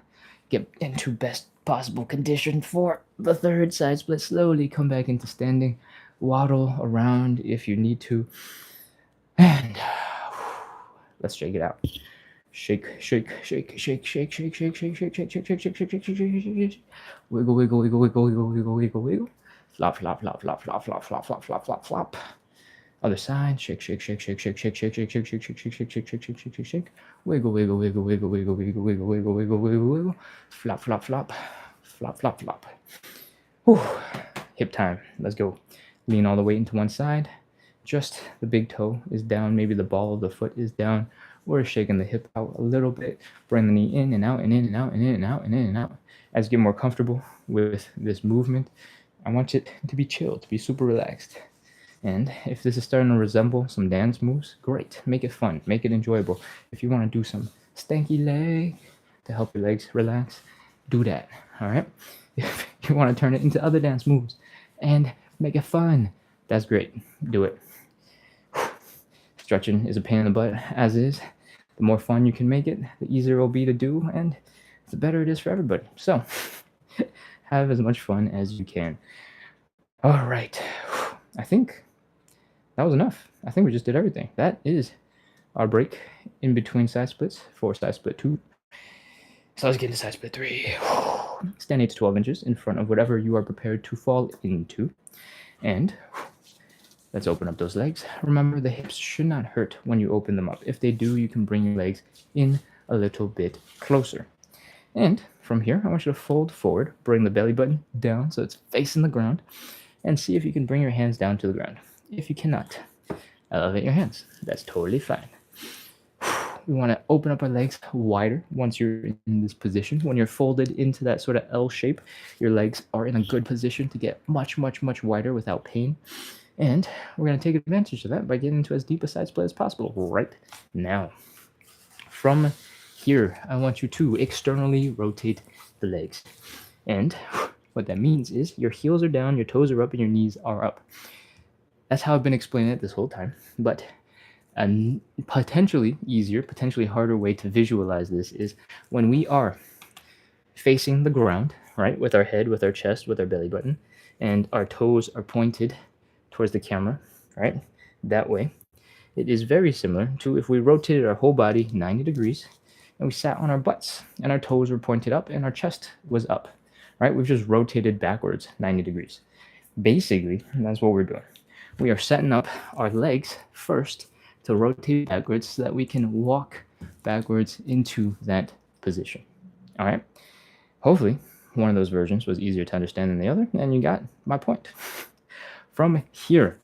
get into best possible condition for the third side split. Slowly come back into standing, waddle around if you need to, and let's shake it out. Shake, shake, shake, shake, shake, shake, shake, shake, shake, shake, shake, shake, shake, shake, shake, shake, shake, wiggle, wiggle, wiggle, wiggle, wiggle, wiggle, wiggle, wiggle, flop, flop, flop, flop, flop, flop, flop, flop, flop, flop, flop. Other side. Shake, shake, shake, shake, shake, shake, shake, shake, shake, shake, shake, shake, shake, shake, shake, shake, shake, shake, shake. Wiggle, wiggle, wiggle, wiggle, wiggle, wiggle, wiggle, wiggle, wiggle, wiggle, wiggle. Flop, flop, flop. Flop, flop, flop. Whew. Hip time. Let's go. Lean all the weight into one side. Just the big toe is down. Maybe the ball of the foot is down. We're shaking the hip out a little bit. Bring the knee in and out and in and out and in and out and in and out. As you get more comfortable with this movement, I want it to be chill, to be super relaxed. And if this is starting to resemble some dance moves, great. Make it fun. Make it enjoyable. If you want to do some stanky leg to help your legs relax, do that. All right? If you want to turn it into other dance moves and make it fun, that's great. Do it. Stretching is a pain in the butt, as is. The more fun you can make it, the easier it will be to do, and the better it is for everybody. So, have as much fun as you can. All right. I think that was enough. I think we just did everything. That is our break in between side splits for side split 2. So let's get into side split 3. Stand 8 to 12 inches in front of whatever you are prepared to fall into. And let's open up those legs. Remember, the hips should not hurt when you open them up. If they do, you can bring your legs in a little bit closer. And from here, I want you to fold forward, bring the belly button down so it's facing the ground, and see if you can bring your hands down to the ground. If you cannot, elevate your hands. That's totally fine. We want to open up our legs wider once you're in this position. When you're folded into that sort of L shape, your legs are in a good position to get much, much, much wider without pain. And we're going to take advantage of that by getting into as deep a side split as possible right now. From here, I want you to externally rotate the legs. And what that means is your heels are down, your toes are up, and your knees are up. That's how I've been explaining it this whole time. But a potentially easier, potentially harder way to visualize this is when we are facing the ground, right, with our head, with our chest, with our belly button, and our toes are pointed towards the camera, right, that way. It is very similar to if we rotated our whole body 90 degrees and we sat on our butts and our toes were pointed up and our chest was up, right? We've just rotated backwards 90 degrees. Basically, that's what we're doing. We are setting up our legs first to rotate backwards so that we can walk backwards into that position. All right? Hopefully, one of those versions was easier to understand than the other, and you got my point. From here,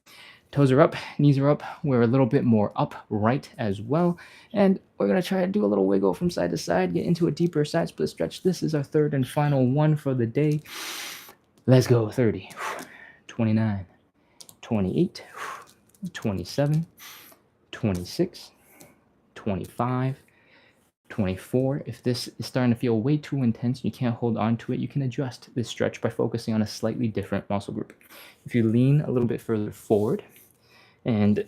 toes are up, knees are up. We're a little bit more upright as well, and we're going to try to do a little wiggle from side to side, get into a deeper side split stretch. This is our third and final one for the day. Let's go. 30, 29, 28, 27, 26, 25, 24. If this is starting to feel way too intense, you can't hold on to it, you can adjust this stretch by focusing on a slightly different muscle group. If you lean a little bit further forward, and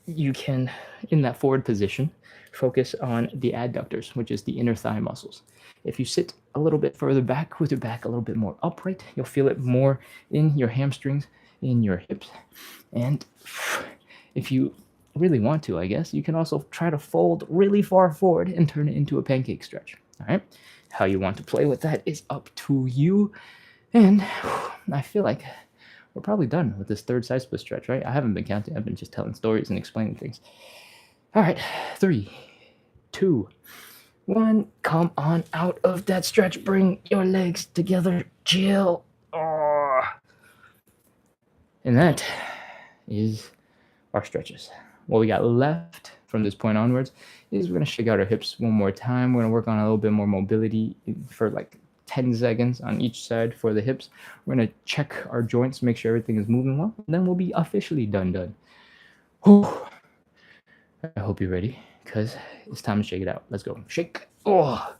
you can, in that forward position, focus on the adductors, which is the inner thigh muscles. If you sit a little bit further back with your back a little bit more upright, you'll feel it more in your hamstrings, in your hips. And if you really want to, I guess, you can also try to fold really far forward and turn it into a pancake stretch. All right? How you want to play with that is up to you. And I feel like we're probably done with this third side split stretch, right? I haven't been counting. I've been just telling stories and explaining things. All right. 3, 2, 1. Come on out of that stretch. Bring your legs together. Chill. Oh. And that is our stretches. What we got left from this point onwards is we're going to shake out our hips one more time. We're going to work on a little bit more mobility for like 10 seconds on each side for the hips. We're going to check our joints, make sure everything is moving well, and then we'll be officially done. Whew. I hope you're ready, because it's time to shake it out. Let's go. Shake. Oh.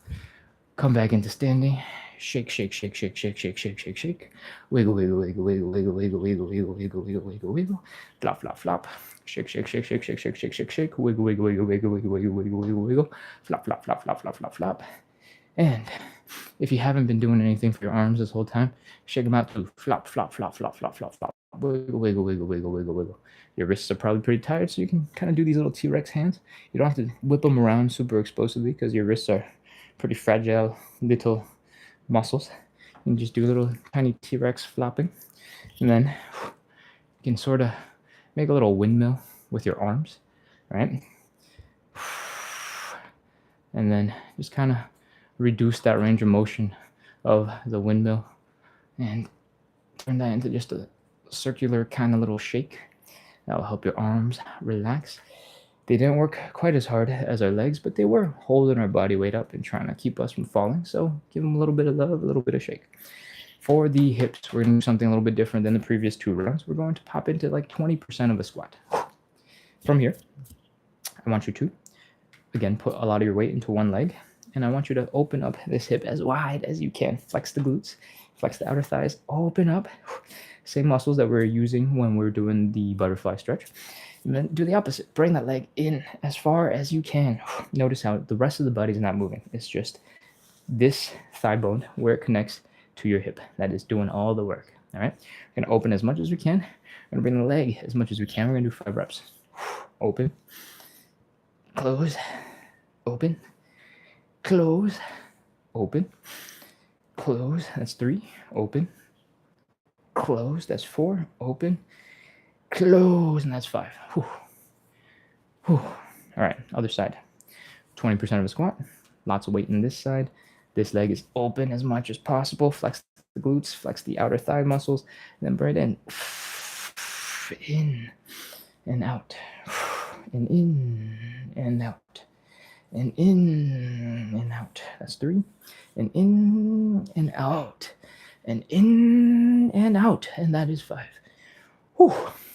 Come back into standing. Shake, shake, shake, shake, shake, shake, shake, shake, shake. Wiggle, wiggle, wiggle, wiggle, wiggle, wiggle, wiggle, wiggle, wiggle, wiggle, wiggle, wiggle. Flop, flop, flop. Shake, shake, shake, shake, shake, shake, shake, shake, shake. Wiggle, wiggle, wiggle, wiggle, wiggle, wiggle, wiggle, wiggle, wiggle. Flop, flop, flop, flop, flop, flop, flop. And if you haven't been doing anything for your arms this whole time, shake them out too. Flop, flop, flop, flop, flop, flop, flop. Wiggle, wiggle, wiggle, wiggle, wiggle, wiggle. Your wrists are probably pretty tired, so you can kind of do these little T-Rex hands. You don't have to whip them around super explosively because your wrists are pretty fragile little muscles. You can just do a little tiny T-Rex flopping. And then you can sort of make a little windmill with your arms, right? And then just kind of reduce that range of motion of the windmill and turn that into just a circular kind of little shake. That will help your arms relax. They didn't work quite as hard as our legs, but they were holding our body weight up and trying to keep us from falling. So give them a little bit of love, a little bit of shake. For the hips, we're going to do something a little bit different than the previous 2 rounds. We're going to pop into like 20% of a squat. From here, I want you to, again, put a lot of your weight into one leg. And I want you to open up this hip as wide as you can. Flex the glutes, flex the outer thighs, open up. Same muscles that we're using when we're doing the butterfly stretch. And then do the opposite. Bring that leg in as far as you can. Notice how the rest of the body is not moving. It's just this thigh bone where it connects to your hip. That is doing all the work. All right. We're going to open as much as we can. We're going to bring the leg as much as we can. We're going to do 5 reps. Open. Close. Open. Close. Open. Close. That's 3. Open. Close. That's 4. Open. Close. And that's 5. Whew. Whew. All right. Other side. 20% of a squat. Lots of weight in this side. This leg is open as much as possible. Flex the glutes. Flex the outer thigh muscles. And then bring it in. In and out. And in and out. And in and out. That's 3. And in and out. And in and out. And that is 5. Whew.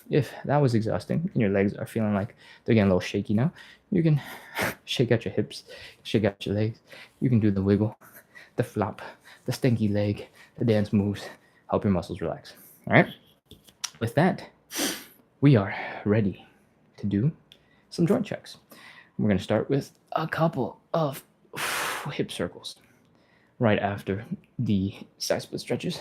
If that was exhausting and your legs are feeling like they're getting a little shaky now, you can shake out your hips, shake out your legs. You can do the wiggle, the flop, the stinky leg, the dance moves. Help your muscles relax. All right? With that, we are ready to do some joint checks. We're going to start with a couple of hip circles right after the side split stretches.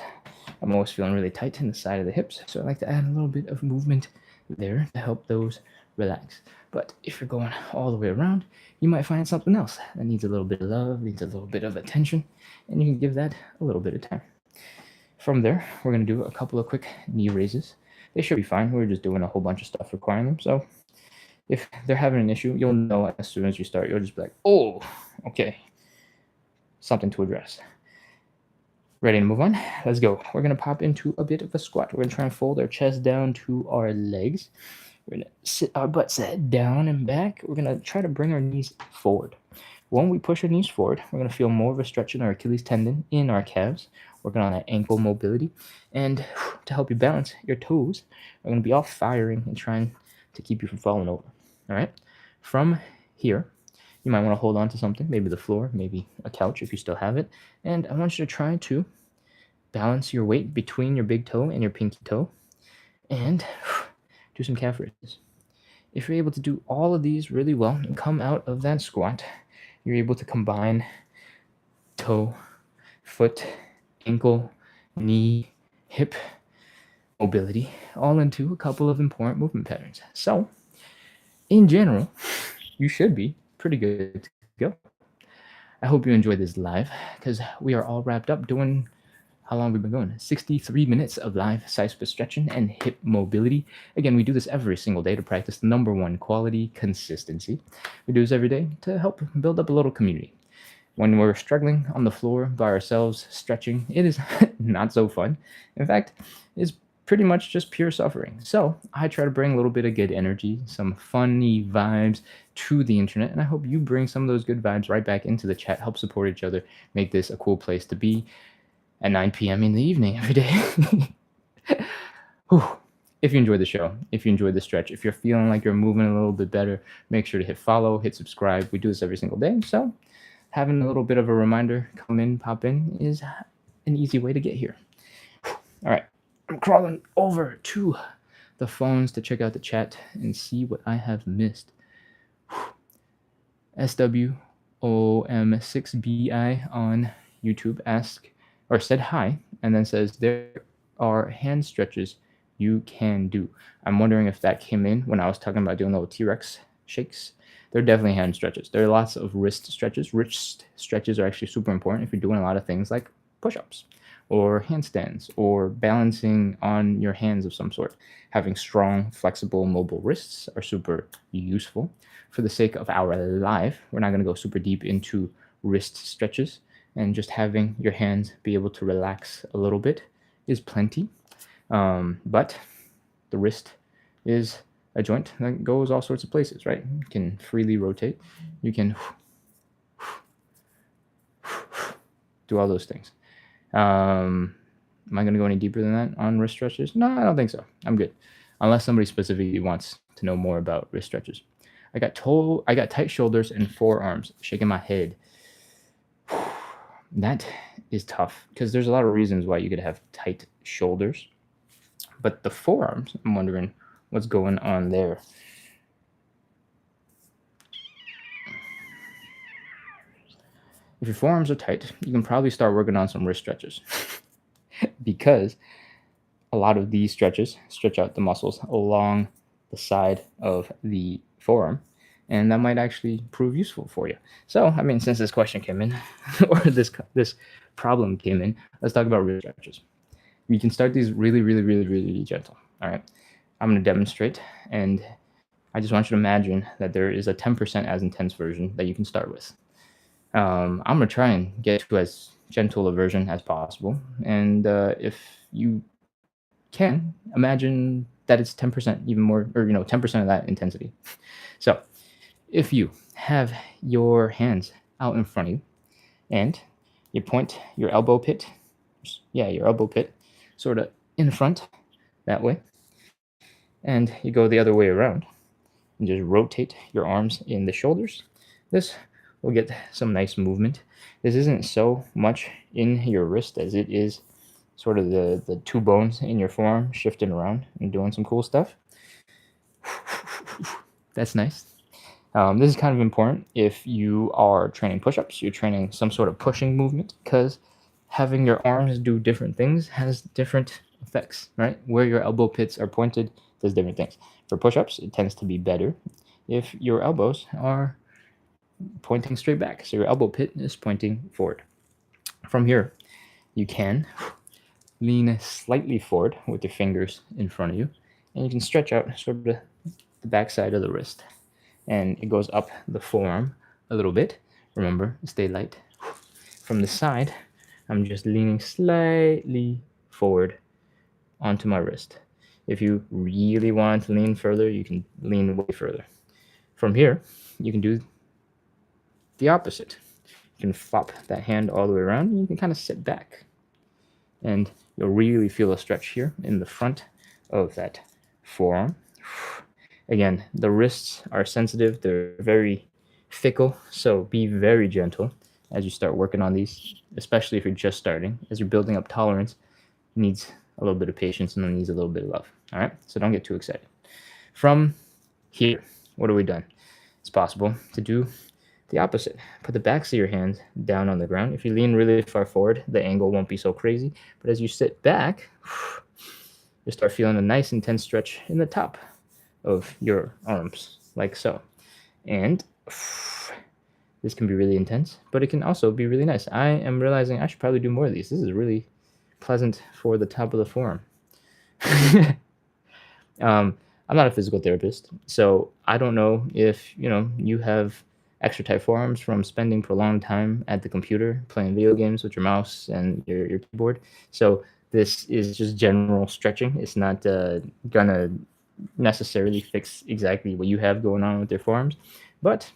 I'm always feeling really tight in the side of the hips, so I like to add a little bit of movement there to help those relax. But if you're going all the way around, you might find something else that needs a little bit of love, needs a little bit of attention, and you can give that a little bit of time. From there, we're going to do a couple of quick knee raises. They should be fine. We're just doing a whole bunch of stuff requiring them, so if they're having an issue, you'll know as soon as you start. You'll just be like, oh, okay, something to address. Ready to move on? Let's go. We're going to pop into a bit of a squat. We're going to try and fold our chest down to our legs. We're going to sit our butts down and back. We're going to try to bring our knees forward. When we push our knees forward, we're going to feel more of a stretch in our Achilles tendon in our calves, working on that ankle mobility. And to help you balance, your toes are going to be all firing and trying to keep you from falling over. All right? From here, you might want to hold on to something, maybe the floor, maybe a couch if you still have it. And I want you to try to balance your weight between your big toe and your pinky toe and do some calf raises. If you're able to do all of these really well and come out of that squat, you're able to combine toe, foot, ankle, knee, hip mobility all into a couple of important movement patterns. So, in general, you should be pretty good to go. I hope you enjoyed this live because we are all wrapped up doing, how long have we been going? 63 minutes of live side split stretching and hip mobility. Again, we do this every single day to practice the number one quality, consistency. We do this every day to help build up a little community. When we're struggling on the floor by ourselves stretching, it is not so fun. In fact, it's pretty much just pure suffering. So I try to bring a little bit of good energy, some funny vibes to the internet, and I hope you bring some of those good vibes right back into the chat, help support each other, make this a cool place to be at 9 p.m. in the evening every day. If you enjoyed the show, if you enjoyed the stretch, if you're feeling like you're moving a little bit better, make sure to hit follow, hit subscribe. We do this every single day, so having a little bit of a reminder come in, pop in is an easy way to get here. All right. I'm crawling over to the phones to check out the chat and see what I have missed. SWOM6BI on YouTube said hi and then says there are hand stretches you can do. I'm wondering if that came in when I was talking about doing little T-Rex shakes. They're definitely hand stretches. There are lots of wrist stretches. Wrist stretches are actually super important if you're doing a lot of things like push-ups or handstands, or balancing on your hands of some sort. Having strong, flexible, mobile wrists are super useful. For the sake of our life, we're not going to go super deep into wrist stretches, and just having your hands be able to relax a little bit is plenty. But the wrist is a joint that goes all sorts of places, right? You can freely rotate. You can do all those things. Am I going to go any deeper than that on wrist stretches? No, I don't think so. I'm good. Unless somebody specifically wants to know more about wrist stretches. I got tight shoulders and forearms. Shaking my head. That is tough because there's a lot of reasons why you could have tight shoulders. But the forearms, I'm wondering what's going on there. If your forearms are tight, you can probably start working on some wrist stretches because a lot of these stretches stretch out the muscles along the side of the forearm, and that might actually prove useful for you. So, I mean, since this question came in, or this problem came in, let's talk about wrist stretches. You can start these really, really, really, really gentle. All right, I'm going to demonstrate, and I just want you to imagine that there is a 10% as intense version that you can start with. I'm going to try and get to as gentle a version as possible, and if you can imagine that it's 10% even more, or 10% of that intensity. So if you have your hands out in front of you and you point your elbow pit, your elbow pit sort of in front that way, and you go the other way around and just rotate your arms in the shoulders, this will get some nice movement. This isn't so much in your wrist as it is sort of the two bones in your forearm shifting around and doing some cool stuff. That's nice. This is kind of important if you are training push-ups, you're training some sort of pushing movement, because having your arms do different things has different effects, right? Where your elbow pits are pointed does different things. For push-ups, it tends to be better if your elbows are pointing straight back. So your elbow pit is pointing forward. From here, you can lean slightly forward with your fingers in front of you, and you can stretch out sort of the backside of the wrist, and it goes up the forearm a little bit. Remember, stay light. From the side, I'm just leaning slightly forward onto my wrist. If you really want to lean further, you can lean way further. From here, you can do the opposite. You can flop that hand all the way around, and you can kind of sit back. And you'll really feel a stretch here in the front of that forearm. Again, the wrists are sensitive. They're very fickle, so be very gentle as you start working on these, especially if you're just starting. As you're building up tolerance, it needs a little bit of patience and it needs a little bit of love. All right, so don't get too excited. From here, what have we done? It's possible to do the opposite. Put the backs of your hands down on the ground. If you lean really far forward, the angle won't be so crazy. But as you sit back, you start feeling a nice intense stretch in the top of your arms, like so. And this can be really intense, but it can also be really nice. I am realizing I should probably do more of these. This is really pleasant for the top of the forearm. I'm not a physical therapist, so I don't know if you have extra tight forearms from spending prolonged time at the computer playing video games with your mouse and your keyboard. So this is just general stretching. It's not gonna necessarily fix exactly what you have going on with your forearms, but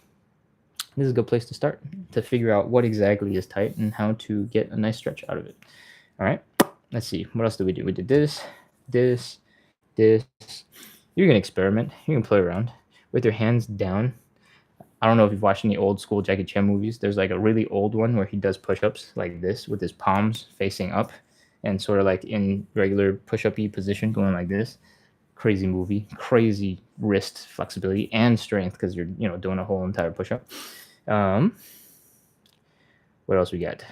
this is a good place to start to figure out what exactly is tight and how to get a nice stretch out of it. All right, let's see, what else did we do? We did this. You can experiment. You can play around with your hands down. I don't know if you've watched any old school Jackie Chan movies. There's like a really old one where he does push-ups like this with his palms facing up and sort of like in regular push-up-y position going like this. Crazy movie, crazy wrist flexibility and strength because you're doing a whole entire push-up. What else we got?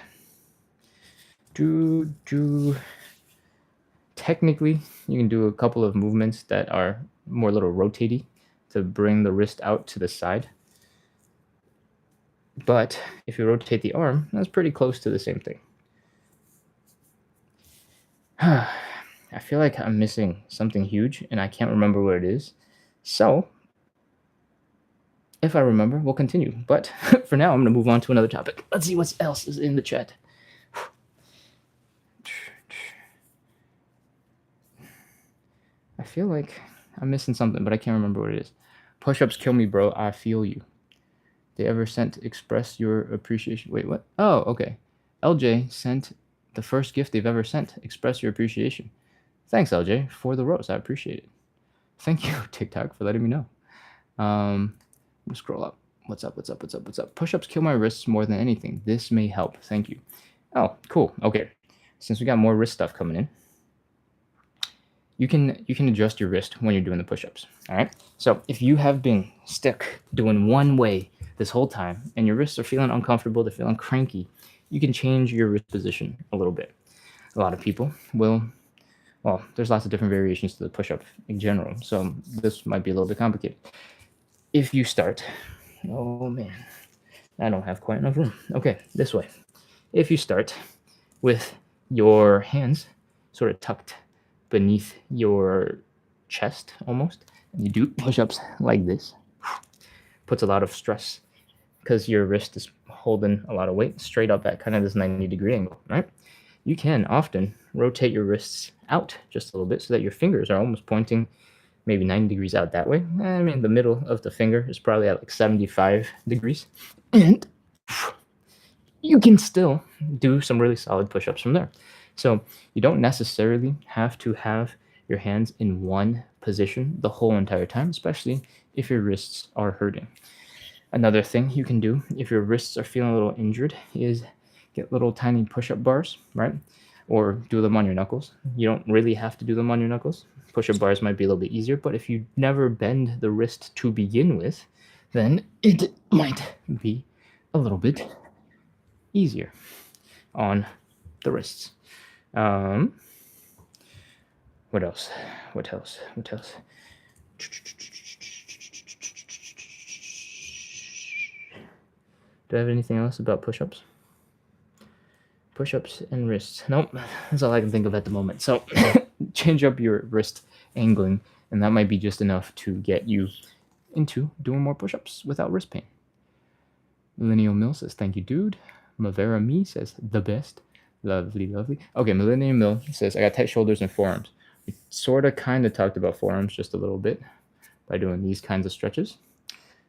Technically, you can do a couple of movements that are more little rotatey to bring the wrist out to the side. But if you rotate the arm, that's pretty close to the same thing. I feel like I'm missing something huge and I can't remember what it is. So, if I remember, we'll continue. But for now, I'm going to move on to another topic. Let's see what else is in the chat. I feel like I'm missing something, but I can't remember what it is. Push-ups kill me, bro. I feel you. They ever sent express your appreciation? Wait, what? Oh, okay. LJ sent the first gift they've ever sent. Express your appreciation. Thanks, LJ, for the rose. I appreciate it. Thank you, TikTok, for letting me know. Let's scroll up. What's up? What's up? What's up? What's up? Push-ups kill my wrists more than anything. This may help. Thank you. Oh, cool. Okay. Since we got more wrist stuff coming in, you can adjust your wrist when you're doing the push-ups. All right. So if you have been stuck doing one way this whole time and your wrists are feeling uncomfortable, they're feeling cranky, you can change your wrist position a little bit. A lot of people will. Well, there's lots of different variations to the push-up in general, so this might be a little bit complicated. If you start, oh man, I don't have quite enough room. Okay, this way. If you start with your hands sort of tucked beneath your chest almost, and you do push-ups like this, puts a lot of stress because your wrist is holding a lot of weight straight up at kind of this 90-degree angle, right? You can often rotate your wrists out just a little bit so that your fingers are almost pointing maybe 90 degrees out that way. I mean, the middle of the finger is probably at like 75 degrees. And you can still do some really solid push-ups from there. So you don't necessarily have to have your hands in one position the whole entire time, especially if your wrists are hurting. Another thing you can do if your wrists are feeling a little injured is get little tiny push-up bars, right? Or do them on your knuckles. You don't really have to do them on your knuckles. Push-up bars might be a little bit easier, but if you never bend the wrist to begin with, then it might be a little bit easier on the wrists. What else? What else? What else? Do I have anything else about push-ups? Push-ups and wrists. Nope, that's all I can think of at the moment. So change up your wrist angling, and that might be just enough to get you into doing more push-ups without wrist pain. Millennial Mill says, thank you, dude. Mavera Me says, the best. Lovely, lovely. Okay, Millennial Mill says, I got tight shoulders and forearms. We sort of kind of talked about forearms just a little bit by doing these kinds of stretches.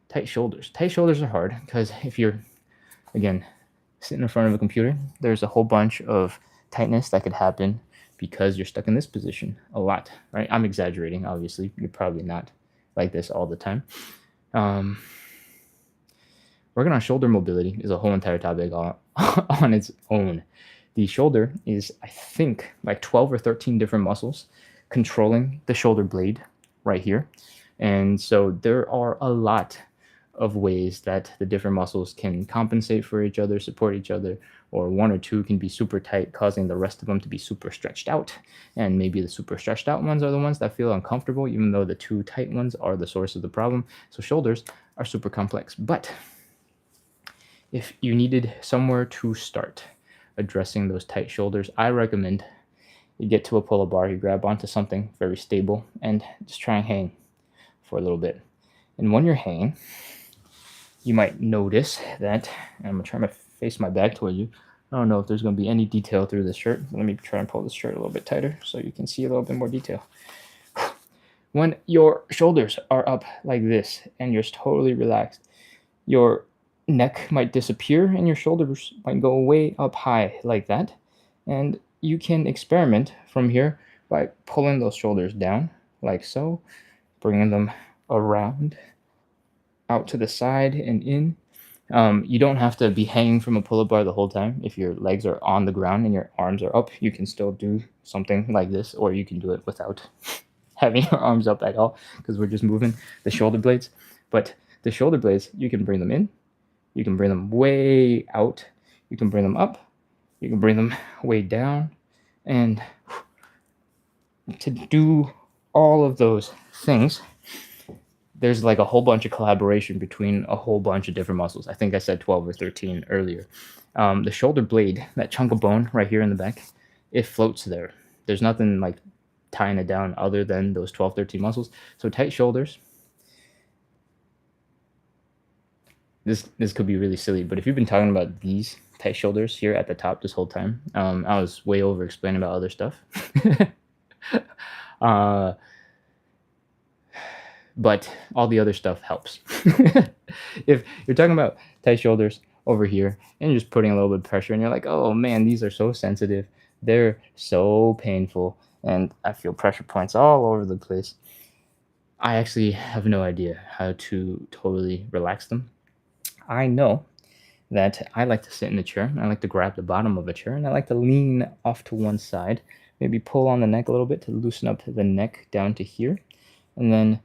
Tight shoulders. Tight shoulders are hard because if you're, again, sitting in front of a computer, there's a whole bunch of tightness that could happen because you're stuck in this position a lot, right? I'm exaggerating, obviously. You're probably not like this all the time. Working on shoulder mobility is a whole entire topic on its own. The shoulder is, I think, like 12 or 13 different muscles controlling the shoulder blade right here. And so there are a lot of ways that the different muscles can compensate for each other, support each other, or one or two can be super tight, causing the rest of them to be super stretched out. And maybe the super stretched out ones are the ones that feel uncomfortable, even though the too tight ones are the source of the problem. So shoulders are super complex. But if you needed somewhere to start addressing those tight shoulders, I recommend you get to a pull-up bar, you grab onto something very stable, and just try and hang for a little bit. And when you're hanging, you might notice that, I'm going to try to face my back toward you. I don't know if there's going to be any detail through this shirt. Let me try and pull this shirt a little bit tighter so you can see a little bit more detail. When your shoulders are up like this and you're totally relaxed, your neck might disappear and your shoulders might go way up high like that. And you can experiment from here by pulling those shoulders down like so, bringing them around out to the side and in. You don't have to be hanging from a pull-up bar the whole time. If your legs are on the ground and your arms are up, you can still do something like this, or you can do it without having your arms up at all, because we're just moving the shoulder blades. But the shoulder blades, you can bring them in, you can bring them way out, you can bring them up, you can bring them way down. And to do all of those things, there's like a whole bunch of collaboration between a whole bunch of different muscles. I think I said 12 or 13 earlier. The shoulder blade, that chunk of bone right here in the back, it floats there. There's nothing like tying it down other than those 12, 13 muscles. So tight shoulders. This could be really silly, but if you've been talking about these tight shoulders here at the top this whole time, I was way over explaining about other stuff. But all the other stuff helps. If you're talking about tight shoulders over here and you're just putting a little bit of pressure and you're like, oh man, these are so sensitive, they're so painful, and I feel pressure points all over the place, I actually have no idea how to totally relax them. I know that I like to sit in a chair, I like to grab the bottom of a chair, and I like to lean off to one side, maybe pull on the neck a little bit to loosen up the neck down to here. And then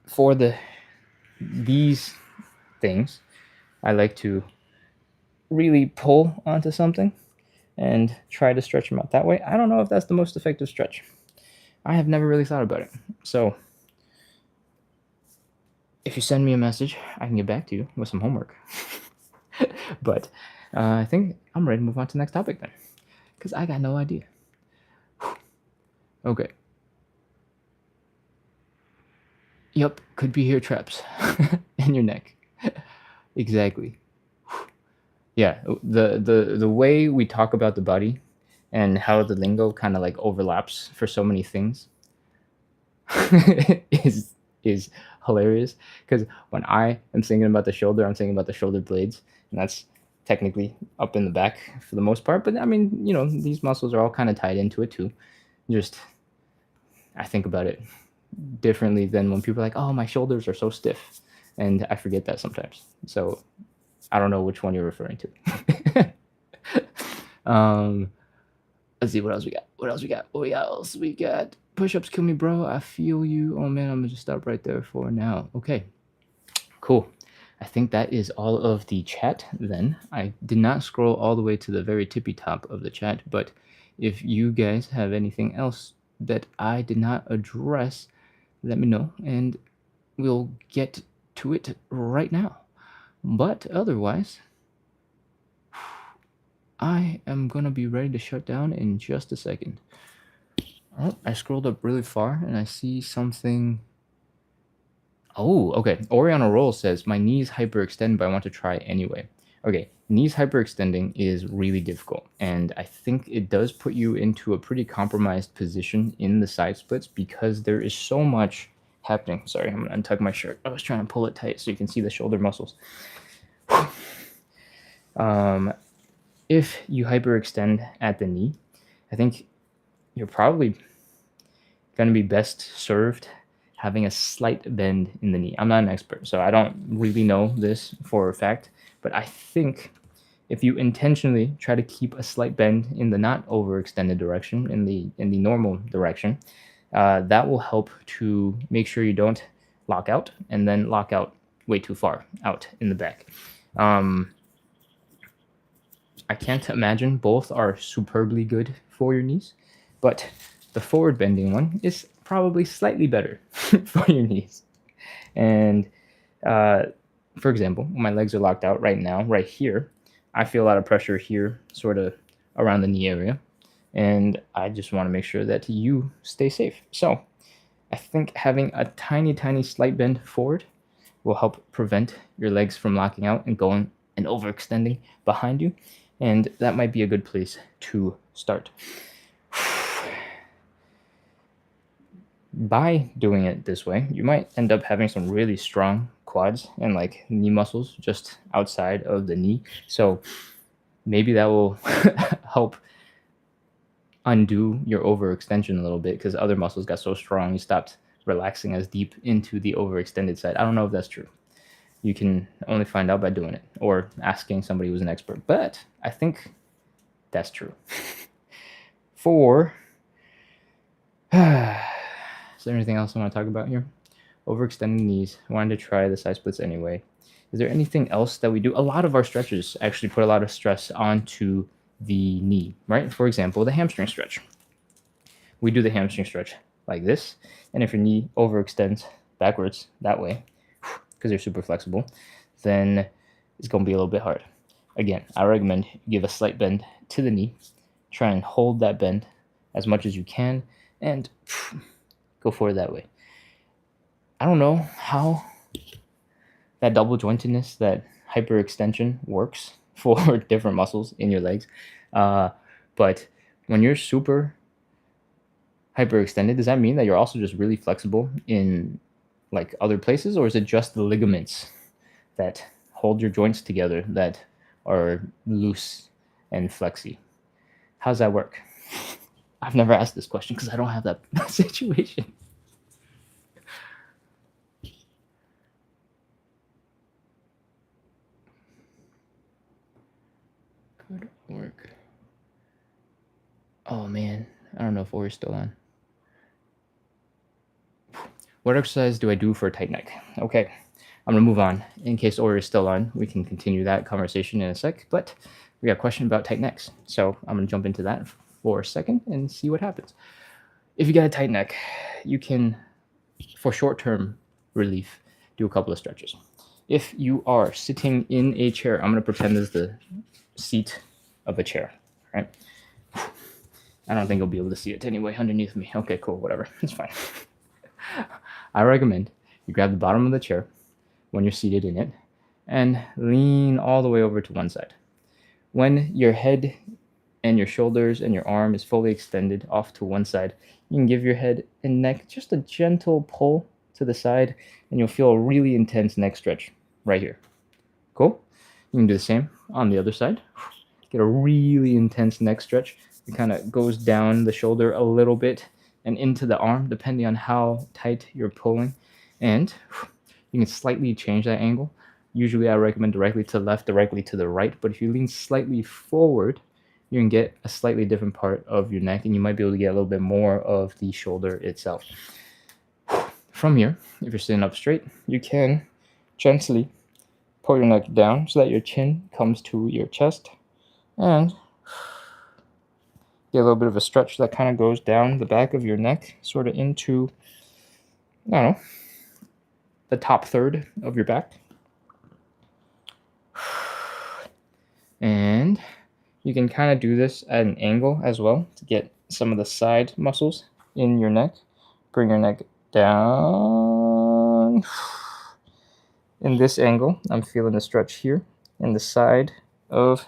for these things, I like to really pull onto something and try to stretch them out that way. I don't know if that's the most effective stretch. I have never really thought about it. So if you send me a message, I can get back to you with some homework. But I think I'm ready to move on to the next topic then, because I got no idea. Okay. Yep, could be hair traps in your neck. Exactly. Yeah, the way we talk about the body and how the lingo kind of like overlaps for so many things is hilarious, because when I am thinking about the shoulder, I'm thinking about the shoulder blades, and that's technically up in the back for the most part. But I mean, you know, these muscles are all kind of tied into it too. Just I think about it differently than when people are like, oh, my shoulders are so stiff, and I forget that sometimes. So I don't know which one you're referring to. Let's see what else we got. What else we got? Push-ups kill me, bro. I feel you. Oh man, I'm gonna just stop right there for now. Okay, cool. I think that is all of the chat then. I did not scroll all the way to the very tippy top of the chat, but if you guys have anything else that I did not address, let me know and we'll get to it right now. But otherwise, I am gonna be ready to shut down in just a second. Oh, I scrolled up really far and I see something. Oh, okay. Oriana Roll says, my knees hyperextend, but I want to try anyway. Okay, knees hyperextending is really difficult, and I think it does put you into a pretty compromised position in the side splits because there is so much happening. Sorry, I'm gonna untug my shirt. I was trying to pull it tight so you can see the shoulder muscles. If you hyperextend at the knee, I think you're probably going to be best served having a slight bend in the knee. I'm not an expert, so I don't really know this for a fact, but I think if you intentionally try to keep a slight bend in the not overextended direction, in the normal direction, that will help to make sure you don't lock out and then lock out way too far out in the back. I can't imagine both are superbly good for your knees, but the forward bending one is probably slightly better for your knees. And for example, when my legs are locked out right now, right here, I feel a lot of pressure here, sort of around the knee area. And I just want to make sure that you stay safe. So I think having a tiny, tiny slight bend forward will help prevent your legs from locking out and going and overextending behind you. And that might be a good place to start. By doing it this way, you might end up having some really strong quads and like knee muscles just outside of the knee. So maybe that will help undo your overextension a little bit, because other muscles got so strong you stopped relaxing as deep into the overextended side. I don't know if that's true. You can only find out by doing it or asking somebody who's an expert, but I think that's true. Is there anything else I want to talk about here? Overextending knees. I wanted to try the side splits anyway. Is there anything else that we do? A lot of our stretches actually put a lot of stress onto the knee, right? For example, the hamstring stretch. We do the hamstring stretch like this, and if your knee overextends backwards that way, because they're super flexible, then it's going to be a little bit hard. Again, I recommend you give a slight bend to the knee, try and hold that bend as much as you can and go for it that way. I don't know how that double jointedness, that hyperextension works for different muscles in your legs. But when you're super hyperextended, does that mean that you're also just really flexible in like other places, or is it just the ligaments that hold your joints together that are loose and flexy? How's that work? I've never asked this question because I don't have that situation. Good work. Oh man, I don't know if Ori's still on. What exercise do I do for a tight neck? Okay, I'm gonna move on. In case Ori is still on, we can continue that conversation in a sec, but we got a question about tight necks. So I'm gonna jump into that for a second and see what happens. If you got a tight neck, you can, for short-term relief, do a couple of stretches. If you are sitting in a chair, I'm gonna pretend this is the seat of a chair, right? I don't think you'll be able to see it anyway underneath me. Okay, cool, whatever, it's fine. I recommend you grab the bottom of the chair when you're seated in it and lean all the way over to one side. When your head and your shoulders and your arm is fully extended off to one side, you can give your head and neck just a gentle pull to the side and you'll feel a really intense neck stretch right here. Cool? You can do the same on the other side. Get a really intense neck stretch. It kind of goes down the shoulder a little bit and into the arm, depending on how tight you're pulling. And you can slightly change that angle. Usually I recommend directly to the left, directly to the right, but if you lean slightly forward, you can get a slightly different part of your neck and you might be able to get a little bit more of the shoulder itself. From here, if you're sitting up straight, you can gently pull your neck down so that your chin comes to your chest and get a little bit of a stretch that kind of goes down the back of your neck, sort of into, I don't know, the top third of your back. And you can kind of do this at an angle as well to get some of the side muscles in your neck. Bring your neck down. In this angle, I'm feeling a stretch here in the side of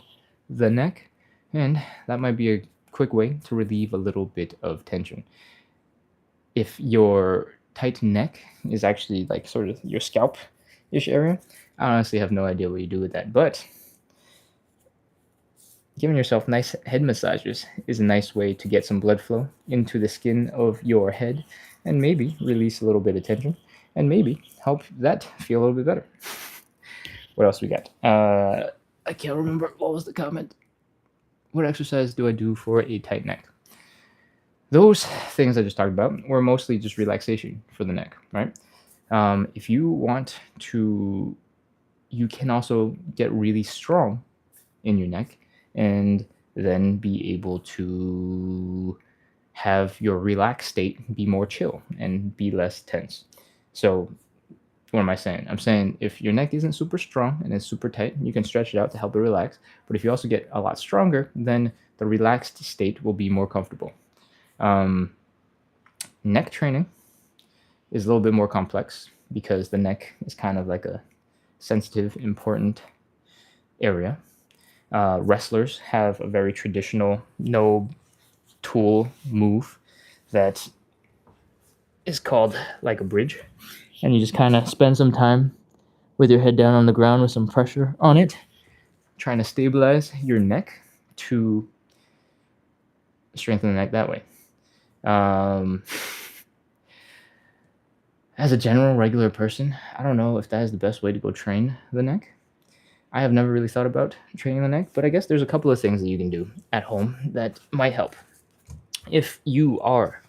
the neck. And that might be a quick way to relieve a little bit of tension. If your tight neck is actually like sort of your scalp-ish area, I honestly have no idea what you do with that. But giving yourself nice head massages is a nice way to get some blood flow into the skin of your head and maybe release a little bit of tension and maybe help that feel a little bit better. What else we got? I can't remember. What was the comment? What exercise do I do for a tight neck? Those things I just talked about were mostly just relaxation for the neck, right? If you want to, you can also get really strong in your neck and then be able to have your relaxed state be more chill and be less tense. So what am I saying? I'm saying if your neck isn't super strong and it's super tight, you can stretch it out to help it relax. But if you also get a lot stronger, then the relaxed state will be more comfortable. Neck training is a little bit more complex because the neck is kind of like a sensitive, important area. Wrestlers have a very traditional no tool move that is called like a bridge. And you just kind of spend some time with your head down on the ground with some pressure on it, trying to stabilize your neck to strengthen the neck that way. As a general regular person, I don't know if that is the best way to go train the neck. I have never really thought about training the neck, but I guess there's a couple of things that you can do at home that might help. If you are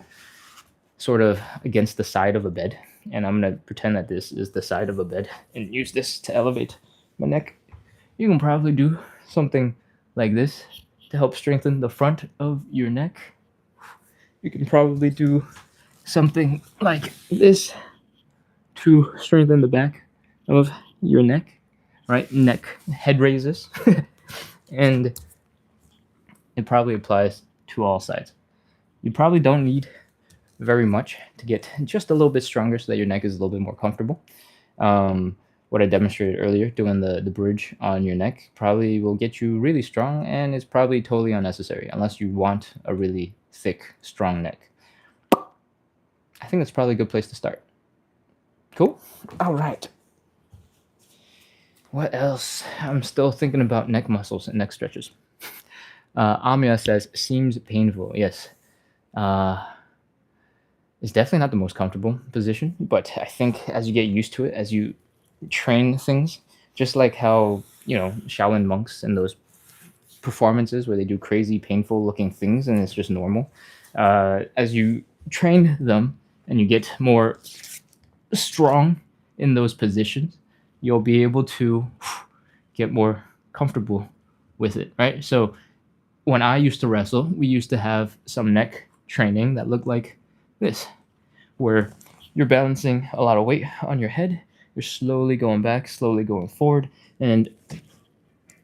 sort of against the side of a bed, and I'm going to pretend that this is the side of a bed and use this to elevate my neck, you can probably do something like this to help strengthen the front of your neck. You can probably do something like this to strengthen the back of your neck, right? Neck head raises. And it probably applies to all sides. You probably don't need very much to get just a little bit stronger so that your neck is a little bit more comfortable. Um, what I demonstrated earlier, doing the bridge on your neck, probably will get you really strong, and it's probably totally unnecessary unless you want a really thick, strong neck. I think that's probably a good place to start. Cool. All right. What else? I'm still thinking about neck muscles and neck stretches. Amia says, seems painful. Yes. Uh, it's definitely not the most comfortable position, but I think as you get used to it, as you train things, just like how, Shaolin monks and those performances where they do crazy, painful looking things and it's just normal. As you train them and you get more strong in those positions, you'll be able to get more comfortable with it, right? So when I used to wrestle, we used to have some neck training that looked like this, where you're balancing a lot of weight on your head, you're slowly going back, slowly going forward, and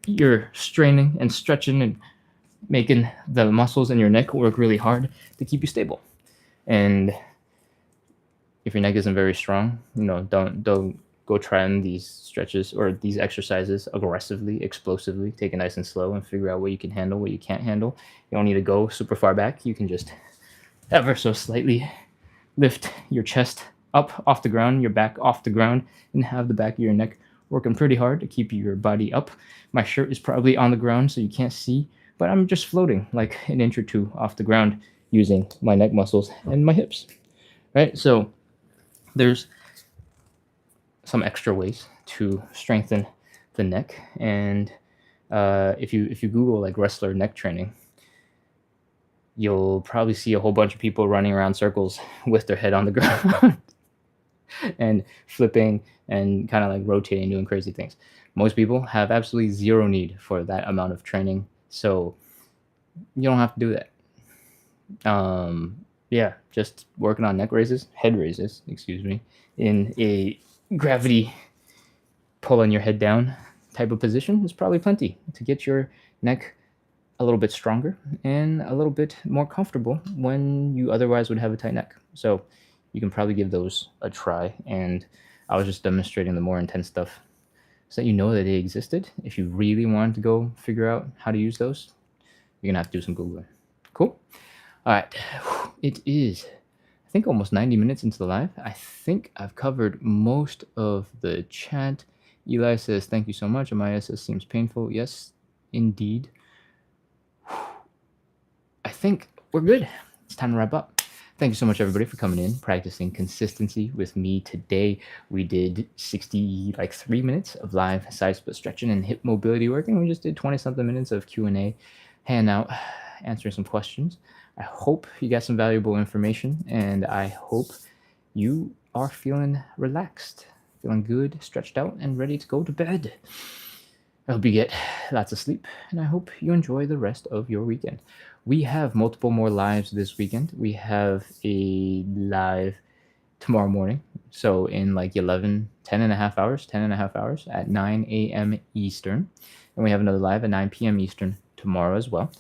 you're straining and stretching and making the muscles in your neck work really hard to keep you stable. And if your neck isn't very strong, don't go trying these stretches or these exercises aggressively, explosively. Take it nice and slow and figure out what you can handle, what you can't handle. You don't need to go super far back. You can just ever so slightly lift your chest up off the ground, your back off the ground, and have the back of your neck working pretty hard to keep your body up. My shirt is probably on the ground so you can't see, but I'm just floating like an inch or two off the ground using my neck muscles and my hips, right? So there's some extra ways to strengthen the neck, and if you Google like wrestler neck training, you'll probably see a whole bunch of people running around circles with their head on the ground and flipping and kind of like rotating, doing crazy things. Most people have absolutely zero need for that amount of training, so you don't have to do that. Yeah, just working on head raises, excuse me, in a gravity pulling your head down type of position is probably plenty to get your neck a little bit stronger and a little bit more comfortable when you otherwise would have a tight neck. So you can probably give those a try. And I was just demonstrating the more intense stuff so that you know that they existed. If you really wanted to go figure out how to use those, you're gonna have to do some Googling. Cool. All right. It is, I think, almost 90 minutes into the live. I think I've covered most of the chat. Eli says, thank you so much. Amaya says, seems painful. Yes, indeed. I think we're good. It's time to wrap up. Thank you so much, everybody, for coming in, practicing consistency with me today. We did 3 minutes of live side split stretching and hip mobility work, and we just did 20-something minutes of Q&A, hand out, answering some questions. I hope you got some valuable information, and I hope you are feeling relaxed, feeling good, stretched out, and ready to go to bed. I hope you get lots of sleep, and I hope you enjoy the rest of your weekend. We have multiple more lives this weekend. We have a live tomorrow morning, so in like 10 and a half hours at 9 a.m. Eastern. And we have another live at 9 p.m. Eastern tomorrow as well.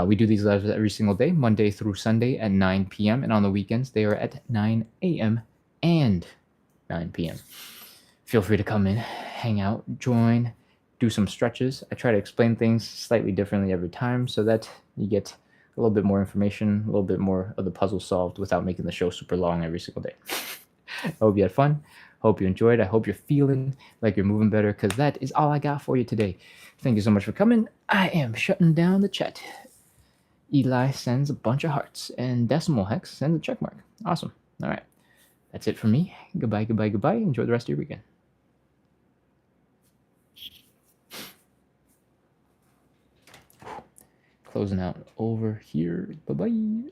We do these lives every single day, Monday through Sunday at 9 p.m. And on the weekends, they are at 9 a.m. and 9 p.m. Feel free to come in, hang out, join, do some stretches. I try to explain things slightly differently every time so that you get a little bit more information, a little bit more of the puzzle solved without making the show super long every single day. I hope you had fun. Hope you enjoyed. I hope you're feeling like you're moving better, because that is all I got for you today. Thank you so much for coming. I am shutting down the chat. Eli sends a bunch of hearts, and Decimal Hex sends a check mark. Awesome. All right. That's it for me. Goodbye, goodbye, goodbye. Enjoy the rest of your weekend. Closing out over here. Bye-bye.